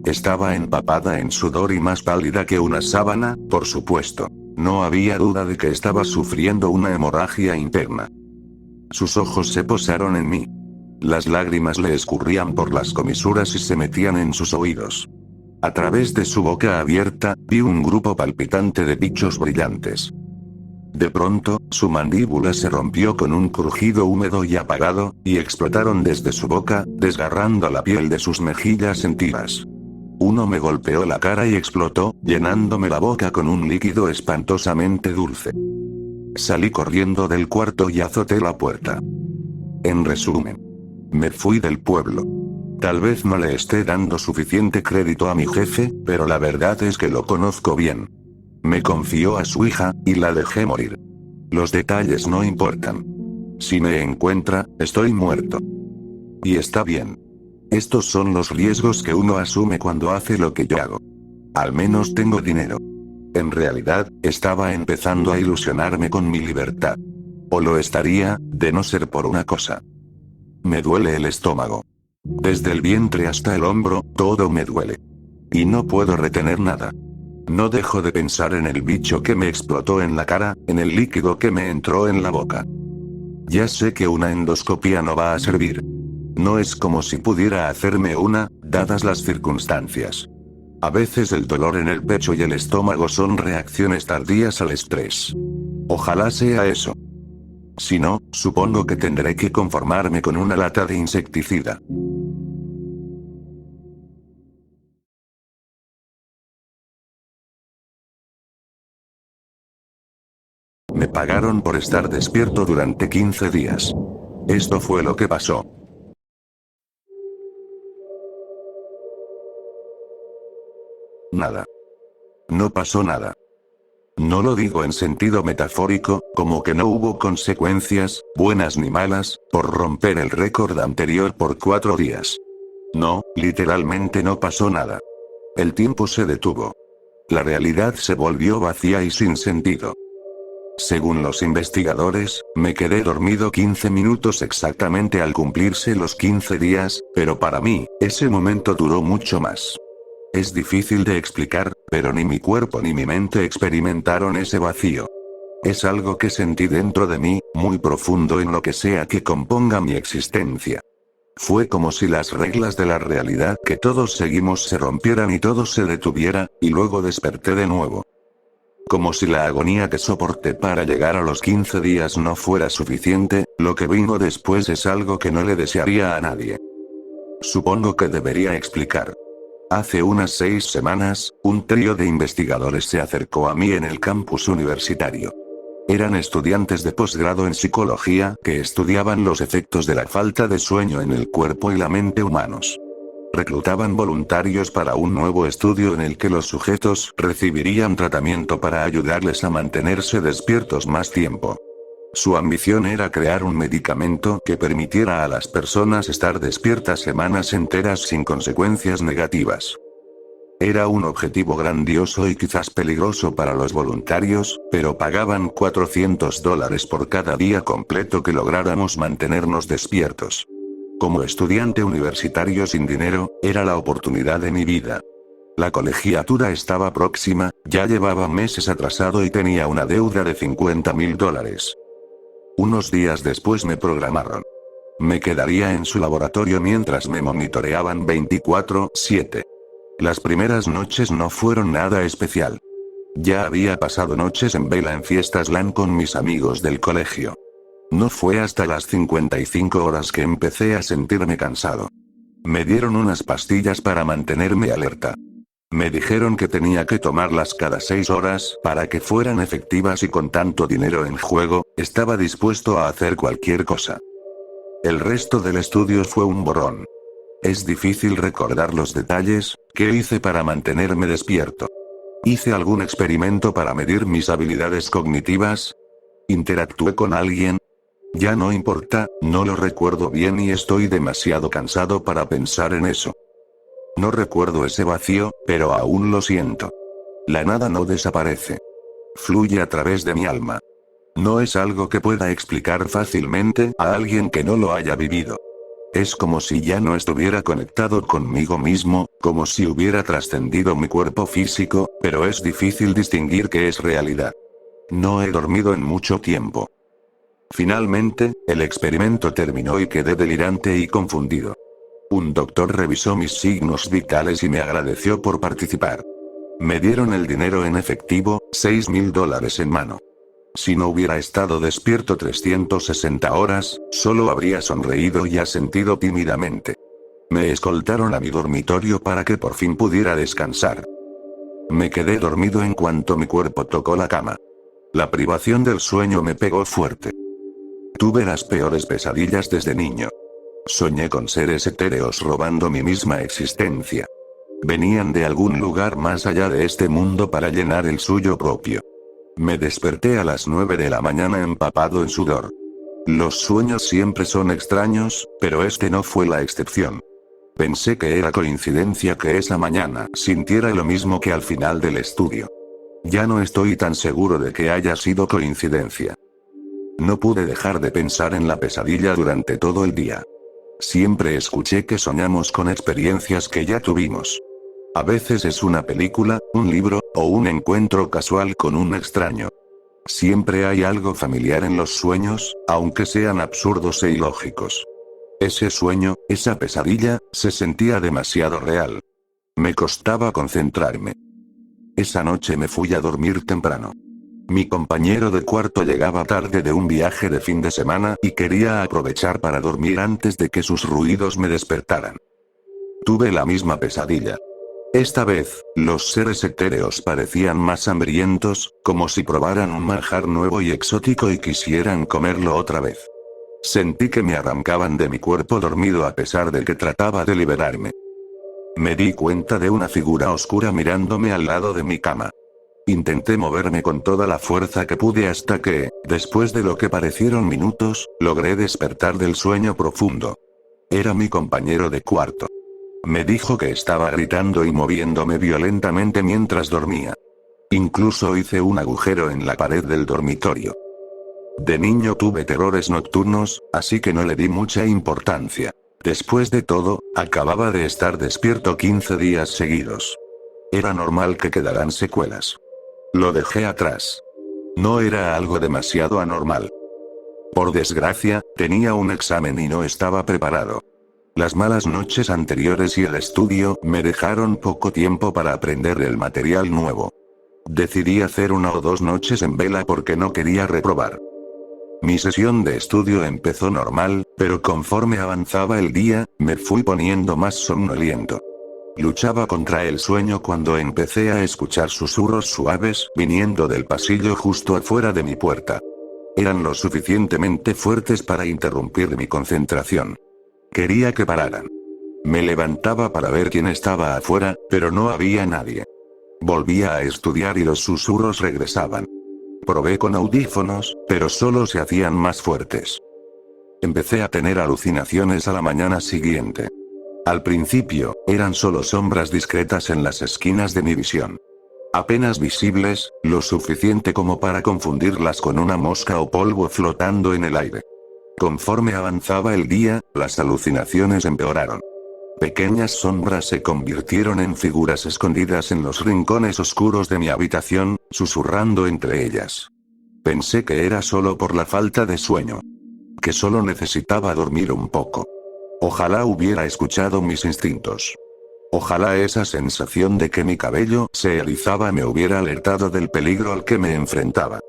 Estaba empapada en sudor y más pálida que una sábana, por supuesto. No había duda de que estaba sufriendo una hemorragia interna. Sus ojos se posaron en mí. Las lágrimas le escurrían por las comisuras y se metían en sus oídos. A través de su boca abierta, vi un grupo palpitante de bichos brillantes. De pronto, su mandíbula se rompió con un crujido húmedo y apagado, y explotaron desde su boca, desgarrando la piel de sus mejillas en tiras. Uno me golpeó la cara y explotó, llenándome la boca con un líquido espantosamente dulce. Salí corriendo del cuarto y azoté la puerta. En resumen, me fui del pueblo. Tal vez no le esté dando suficiente crédito a mi jefe, pero la verdad es que lo conozco bien. Me confió a su hija, y la dejé morir. Los detalles no importan. Si me encuentra, estoy muerto. Y está bien. Estos son los riesgos que uno asume cuando hace lo que yo hago. Al menos tengo dinero. En realidad, estaba empezando a ilusionarme con mi libertad. O lo estaría, de no ser por una cosa. Me duele el estómago. Desde el vientre hasta el hombro, todo me duele. Y no puedo retener nada. No dejo de pensar en el bicho que me explotó en la cara, en el líquido que me entró en la boca. Ya sé que una endoscopia no va a servir. No es como si pudiera hacerme una, dadas las circunstancias. A veces el dolor en el pecho y el estómago son reacciones tardías al estrés. Ojalá sea eso. Si no, supongo que tendré que conformarme con una lata de insecticida. Me pagaron por estar despierto durante 15 días. Esto fue lo que pasó. Nada. No pasó nada. No lo digo en sentido metafórico, como que no hubo consecuencias, buenas ni malas, por romper el récord anterior por 4 días. No, literalmente no pasó nada. El tiempo se detuvo. La realidad se volvió vacía y sin sentido. Según los investigadores, me quedé dormido 15 minutos exactamente al cumplirse los 15 días, pero para mí, ese momento duró mucho más. Es difícil de explicar, pero ni mi cuerpo ni mi mente experimentaron ese vacío. Es algo que sentí dentro de mí, muy profundo en lo que sea que componga mi existencia. Fue como si las reglas de la realidad que todos seguimos se rompieran y todo se detuviera, y luego desperté de nuevo. Como si la agonía que soporté para llegar a los 15 días no fuera suficiente, lo que vino después es algo que no le desearía a nadie. Supongo que debería explicar. Hace unas 6 semanas, un trío de investigadores se acercó a mí en el campus universitario. Eran estudiantes de posgrado en psicología que estudiaban los efectos de la falta de sueño en el cuerpo y la mente humanos. Reclutaban voluntarios para un nuevo estudio en el que los sujetos recibirían tratamiento para ayudarles a mantenerse despiertos más tiempo. Su ambición era crear un medicamento que permitiera a las personas estar despiertas semanas enteras sin consecuencias negativas. Era un objetivo grandioso y quizás peligroso para los voluntarios, pero pagaban $400 por cada día completo que lográramos mantenernos despiertos. Como estudiante universitario sin dinero, era la oportunidad de mi vida. La colegiatura estaba próxima, ya llevaba meses atrasado y tenía una deuda de $50.000. Unos días después me programaron. Me quedaría en su laboratorio mientras me monitoreaban 24/7. Las primeras noches no fueron nada especial. Ya había pasado noches en vela en fiestas LAN con mis amigos del colegio. No fue hasta las 55 horas que empecé a sentirme cansado. Me dieron unas pastillas para mantenerme alerta. Me dijeron que tenía que tomarlas cada 6 horas para que fueran efectivas y con tanto dinero en juego, estaba dispuesto a hacer cualquier cosa. El resto del estudio fue un borrón. Es difícil recordar los detalles. ¿Qué hice para mantenerme despierto? ¿Hice algún experimento para medir mis habilidades cognitivas? ¿Interactué con alguien? Ya no importa, no lo recuerdo bien y estoy demasiado cansado para pensar en eso. No recuerdo ese vacío, pero aún lo siento. La nada no desaparece. Fluye a través de mi alma. No es algo que pueda explicar fácilmente a alguien que no lo haya vivido. Es como si ya no estuviera conectado conmigo mismo, como si hubiera trascendido mi cuerpo físico, pero es difícil distinguir qué es realidad. No he dormido en mucho tiempo. Finalmente, el experimento terminó y quedé delirante y confundido. Un doctor revisó mis signos vitales y me agradeció por participar. Me dieron el dinero en efectivo, $6.000 en mano. Si no hubiera estado despierto 360 horas, solo habría sonreído y asentido tímidamente. Me escoltaron a mi dormitorio para que por fin pudiera descansar. Me quedé dormido en cuanto mi cuerpo tocó la cama. La privación del sueño me pegó fuerte. Tuve las peores pesadillas desde niño. Soñé con seres etéreos robando mi misma existencia. Venían de algún lugar más allá de este mundo para llenar el suyo propio. Me desperté a las 9 de la mañana empapado en sudor. Los sueños siempre son extraños, pero este no fue la excepción. Pensé que era coincidencia que esa mañana sintiera lo mismo que al final del estudio. Ya no estoy tan seguro de que haya sido coincidencia. No pude dejar de pensar en la pesadilla durante todo el día. Siempre escuché que soñamos con experiencias que ya tuvimos. A veces es una película, un libro, o un encuentro casual con un extraño. Siempre hay algo familiar en los sueños, aunque sean absurdos e ilógicos. Ese sueño, esa pesadilla, se sentía demasiado real. Me costaba concentrarme. Esa noche me fui a dormir temprano. Mi compañero de cuarto llegaba tarde de un viaje de fin de semana y quería aprovechar para dormir antes de que sus ruidos me despertaran. Tuve la misma pesadilla. Esta vez, los seres etéreos parecían más hambrientos, como si probaran un manjar nuevo y exótico y quisieran comerlo otra vez. Sentí que me arrancaban de mi cuerpo dormido a pesar de que trataba de liberarme. Me di cuenta de una figura oscura mirándome al lado de mi cama. Intenté moverme con toda la fuerza que pude hasta que, después de lo que parecieron minutos, logré despertar del sueño profundo. Era mi compañero de cuarto. Me dijo que estaba gritando y moviéndome violentamente mientras dormía. Incluso hice un agujero en la pared del dormitorio. De niño tuve terrores nocturnos, así que no le di mucha importancia. Después de todo, acababa de estar despierto 15 días seguidos. Era normal que quedaran secuelas. Lo dejé atrás. No era algo demasiado anormal. Por desgracia, tenía un examen y no estaba preparado. Las malas noches anteriores y el estudio me dejaron poco tiempo para aprender el material nuevo. Decidí hacer 1 o 2 noches en vela porque no quería reprobar. Mi sesión de estudio empezó normal, pero conforme avanzaba el día, me fui poniendo más somnoliento. Luchaba contra el sueño cuando empecé a escuchar susurros suaves viniendo del pasillo justo afuera de mi puerta. Eran lo suficientemente fuertes para interrumpir mi concentración. Quería que pararan. Me levantaba para ver quién estaba afuera, pero no había nadie. Volvía a estudiar y los susurros regresaban. Probé con audífonos, pero solo se hacían más fuertes. Empecé a tener alucinaciones a la mañana siguiente. Al principio, eran solo sombras discretas en las esquinas de mi visión. Apenas visibles, lo suficiente como para confundirlas con una mosca o polvo flotando en el aire. Conforme avanzaba el día, las alucinaciones empeoraron. Pequeñas sombras se convirtieron en figuras escondidas en los rincones oscuros de mi habitación, susurrando entre ellas. Pensé que era solo por la falta de sueño. Que solo necesitaba dormir un poco. Ojalá hubiera escuchado mis instintos. Ojalá esa sensación de que mi cabello se erizaba me hubiera alertado del peligro al que me enfrentaba.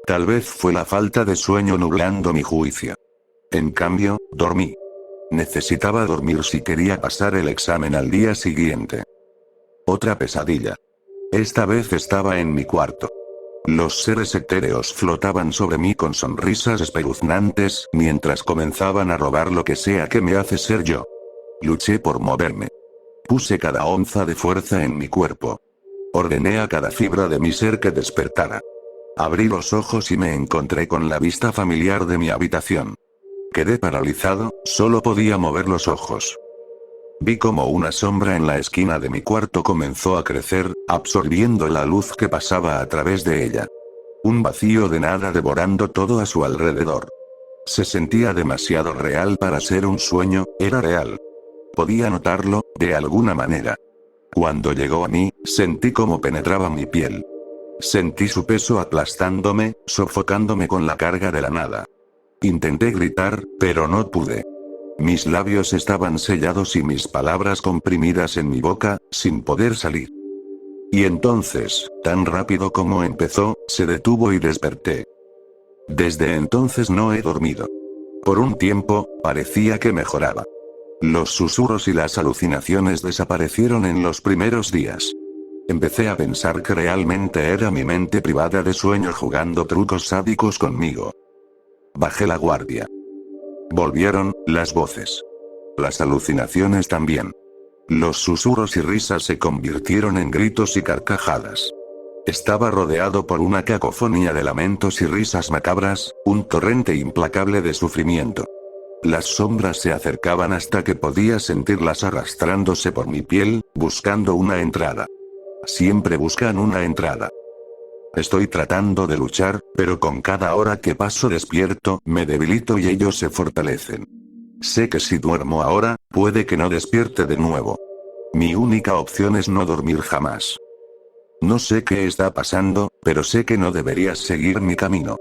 Tal vez fue la falta de sueño nublando mi juicio. En cambio, dormí. Necesitaba dormir si quería pasar el examen al día siguiente. Otra pesadilla. Esta vez estaba en mi cuarto. Los seres etéreos flotaban sobre mí con sonrisas espeluznantes mientras comenzaban a robar lo que sea que me hace ser yo. Luché por moverme. Puse cada onza de fuerza en mi cuerpo. Ordené a cada fibra de mi ser que despertara. Abrí los ojos y me encontré con la vista familiar de mi habitación. Quedé paralizado, solo podía mover los ojos. Vi como una sombra en la esquina de mi cuarto comenzó a crecer, absorbiendo la luz que pasaba a través de ella. Un vacío de nada devorando todo a su alrededor. Se sentía demasiado real para ser un sueño, era real. Podía notarlo, de alguna manera. Cuando llegó a mí, sentí cómo penetraba mi piel. Sentí su peso aplastándome, sofocándome con la carga de la nada. Intenté gritar, pero no pude. Mis labios estaban sellados y mis palabras comprimidas en mi boca, sin poder salir. Y entonces, tan rápido como empezó, se detuvo y desperté. Desde entonces no he dormido. Por un tiempo, parecía que mejoraba. Los susurros y las alucinaciones desaparecieron en los primeros días. Empecé a pensar que realmente era mi mente privada de sueño jugando trucos sádicos conmigo. Bajé la guardia. Volvieron, las voces. Las alucinaciones también. Los susurros y risas se convirtieron en gritos y carcajadas. Estaba rodeado por una cacofonía de lamentos y risas macabras, un torrente implacable de sufrimiento. Las sombras se acercaban hasta que podía sentirlas arrastrándose por mi piel, buscando una entrada. Siempre buscan una entrada. Estoy tratando de luchar, pero con cada hora que paso despierto, me debilito y ellos se fortalecen. Sé que si duermo ahora, puede que no despierte de nuevo. Mi única opción es no dormir jamás. No sé qué está pasando, pero sé que no deberías seguir mi camino.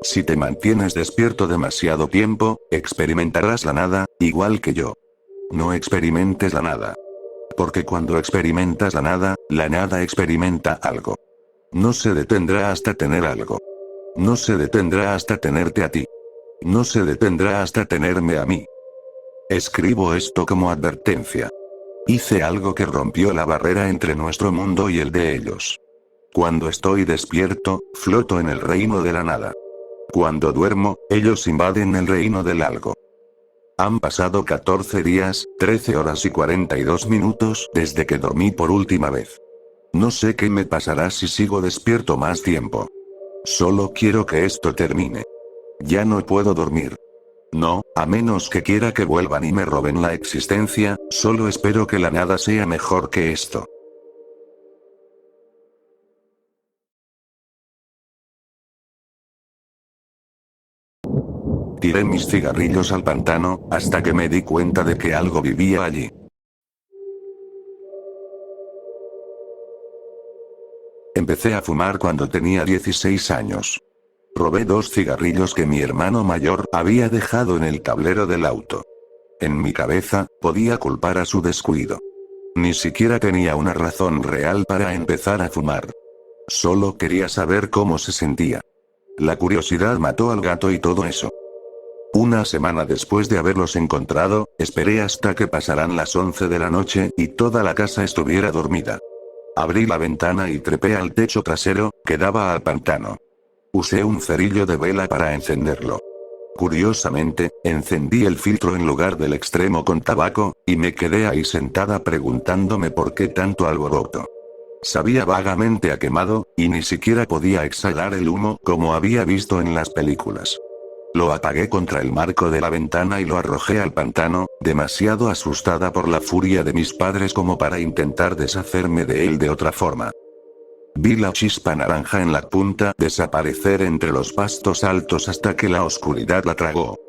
Si te mantienes despierto demasiado tiempo, experimentarás la nada, igual que yo. No experimentes la nada. Porque cuando experimentas la nada experimenta algo. No se detendrá hasta tener algo. No se detendrá hasta tenerte a ti. No se detendrá hasta tenerme a mí. Escribo esto como advertencia. Hice algo que rompió la barrera entre nuestro mundo y el de ellos. Cuando estoy despierto, floto en el reino de la nada. Cuando duermo, ellos invaden el reino del algo. Han pasado 14 días, 13 horas y 42 minutos desde que dormí por última vez. No sé qué me pasará si sigo despierto más tiempo. Solo quiero que esto termine. Ya no puedo dormir. No, a menos que quiera que vuelvan y me roben la existencia, solo espero que la nada sea mejor que esto. Tiré mis cigarrillos al pantano, hasta que me di cuenta de que algo vivía allí. Empecé a fumar cuando tenía 16 años. Robé 2 cigarrillos que mi hermano mayor había dejado en el tablero del auto. En mi cabeza, podía culpar a su descuido. Ni siquiera tenía una razón real para empezar a fumar. Solo quería saber cómo se sentía. La curiosidad mató al gato y todo eso. Una semana después de haberlos encontrado, esperé hasta que pasaran las 11 de la noche y toda la casa estuviera dormida. Abrí la ventana y trepé al techo trasero, que daba al pantano. Usé un cerillo de vela para encenderlo. Curiosamente, encendí el filtro en lugar del extremo con tabaco, y me quedé ahí sentada preguntándome por qué tanto alboroto. Sabía vagamente a quemado, y ni siquiera podía exhalar el humo como había visto en las películas. Lo apagué contra el marco de la ventana y lo arrojé al pantano, demasiado asustada por la furia de mis padres como para intentar deshacerme de él de otra forma. Vi la chispa naranja en la punta desaparecer entre los pastos altos hasta que la oscuridad la tragó.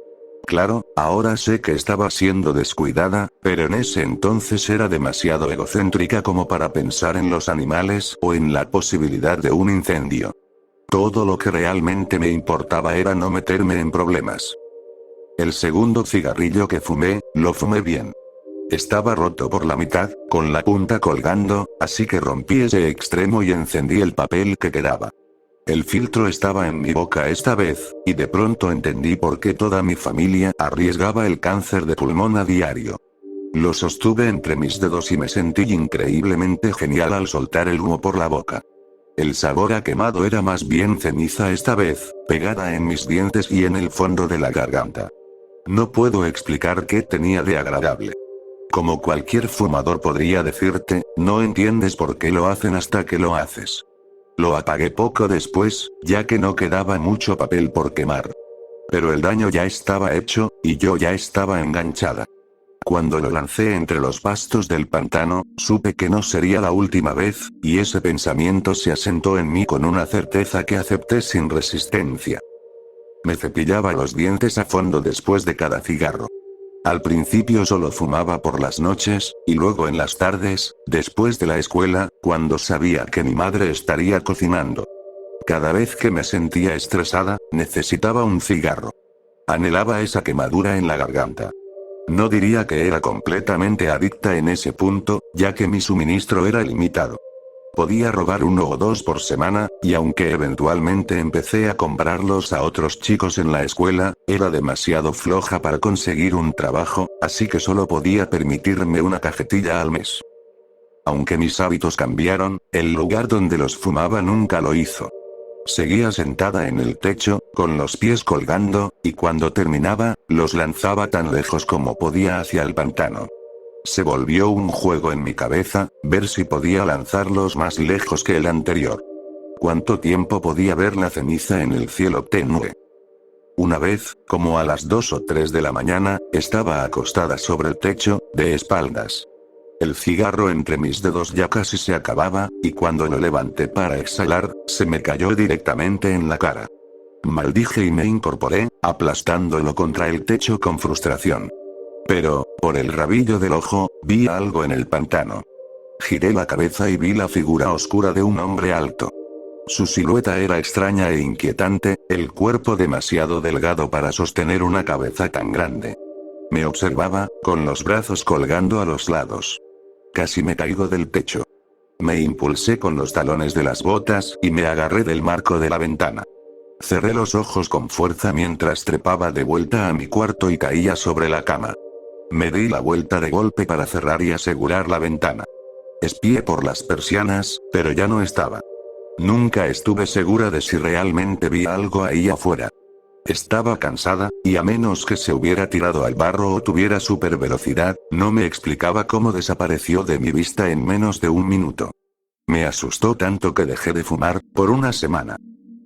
Claro, ahora sé que estaba siendo descuidada, pero en ese entonces era demasiado egocéntrica como para pensar en los animales o en la posibilidad de un incendio. Todo lo que realmente me importaba era no meterme en problemas. El segundo cigarrillo que fumé, lo fumé bien. Estaba roto por la mitad, con la punta colgando, así que rompí ese extremo y encendí el papel que quedaba. El filtro estaba en mi boca esta vez, y de pronto entendí por qué toda mi familia arriesgaba el cáncer de pulmón a diario. Lo sostuve entre mis dedos y me sentí increíblemente genial al soltar el humo por la boca. El sabor a quemado era más bien ceniza esta vez, pegada en mis dientes y en el fondo de la garganta. No puedo explicar qué tenía de agradable. Como cualquier fumador podría decirte, no entiendes por qué lo hacen hasta que lo haces. Lo apagué poco después, ya que no quedaba mucho papel por quemar. Pero el daño ya estaba hecho, y yo ya estaba enganchada. Cuando lo lancé entre los pastos del pantano, supe que no sería la última vez, y ese pensamiento se asentó en mí con una certeza que acepté sin resistencia. Me cepillaba los dientes a fondo después de cada cigarro. Al principio solo fumaba por las noches, y luego en las tardes, después de la escuela, cuando sabía que mi madre estaría cocinando. Cada vez que me sentía estresada, necesitaba un cigarro. Anhelaba esa quemadura en la garganta. No diría que era completamente adicta en ese punto, ya que mi suministro era limitado. Podía robar 1 o 2 por semana, y aunque eventualmente empecé a comprarlos a otros chicos en la escuela, era demasiado floja para conseguir un trabajo, así que solo podía permitirme una cajetilla al mes. Aunque mis hábitos cambiaron, el lugar donde los fumaba nunca lo hizo. Seguía sentada en el techo, con los pies colgando, y cuando terminaba, los lanzaba tan lejos como podía hacia el pantano. Se volvió un juego en mi cabeza, ver si podía lanzarlos más lejos que el anterior. ¿Cuánto tiempo podía ver la ceniza en el cielo tenue? Una vez, como a las 2 o 3 de la mañana, estaba acostada sobre el techo, de espaldas. El cigarro entre mis dedos ya casi se acababa, y cuando lo levanté para exhalar, se me cayó directamente en la cara. Maldije y me incorporé, aplastándolo contra el techo con frustración. Pero, por el rabillo del ojo, vi algo en el pantano. Giré la cabeza y vi la figura oscura de un hombre alto. Su silueta era extraña e inquietante, el cuerpo demasiado delgado para sostener una cabeza tan grande. Me observaba, con los brazos colgando a los lados. Casi me caigo del techo. Me impulsé con los talones de las botas y me agarré del marco de la ventana. Cerré los ojos con fuerza mientras trepaba de vuelta a mi cuarto y caía sobre la cama. Me di la vuelta de golpe para cerrar y asegurar la ventana. Espié por las persianas, pero ya no estaba. Nunca estuve segura de si realmente vi algo ahí afuera. Estaba cansada, y a menos que se hubiera tirado al barro o tuviera supervelocidad, no me explicaba cómo desapareció de mi vista en menos de 1 minuto. Me asustó tanto que dejé de fumar, por 1 semana.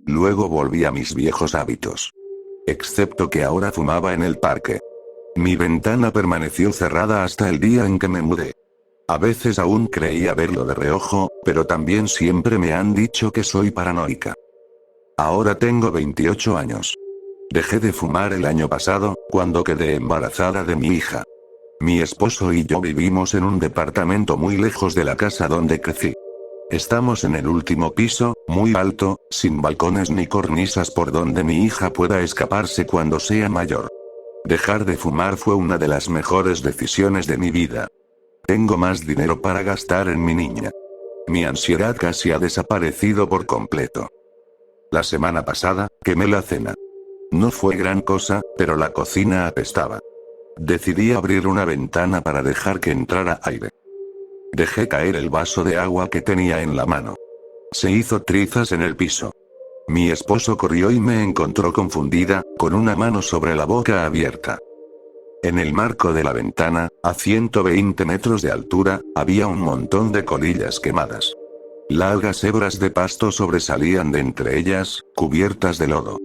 Luego volví a mis viejos hábitos. Excepto que ahora fumaba en el parque. Mi ventana permaneció cerrada hasta el día en que me mudé. A veces aún creía verlo de reojo, pero también siempre me han dicho que soy paranoica. Ahora tengo 28 años. Dejé de fumar el año pasado, cuando quedé embarazada de mi hija. Mi esposo y yo vivimos en un departamento muy lejos de la casa donde crecí. Estamos en el último piso, muy alto, sin balcones ni cornisas por donde mi hija pueda escaparse cuando sea mayor. Dejar de fumar fue una de las mejores decisiones de mi vida. Tengo más dinero para gastar en mi niña. Mi ansiedad casi ha desaparecido por completo. La semana pasada, quemé la cena. No fue gran cosa, pero la cocina apestaba. Decidí abrir una ventana para dejar que entrara aire. Dejé caer el vaso de agua que tenía en la mano. Se hizo trizas en el piso. Mi esposo corrió y me encontró confundida, con una mano sobre la boca abierta. En el marco de la ventana, a 120 metros de altura, había un montón de colillas quemadas. Largas hebras de pasto sobresalían de entre ellas, cubiertas de lodo.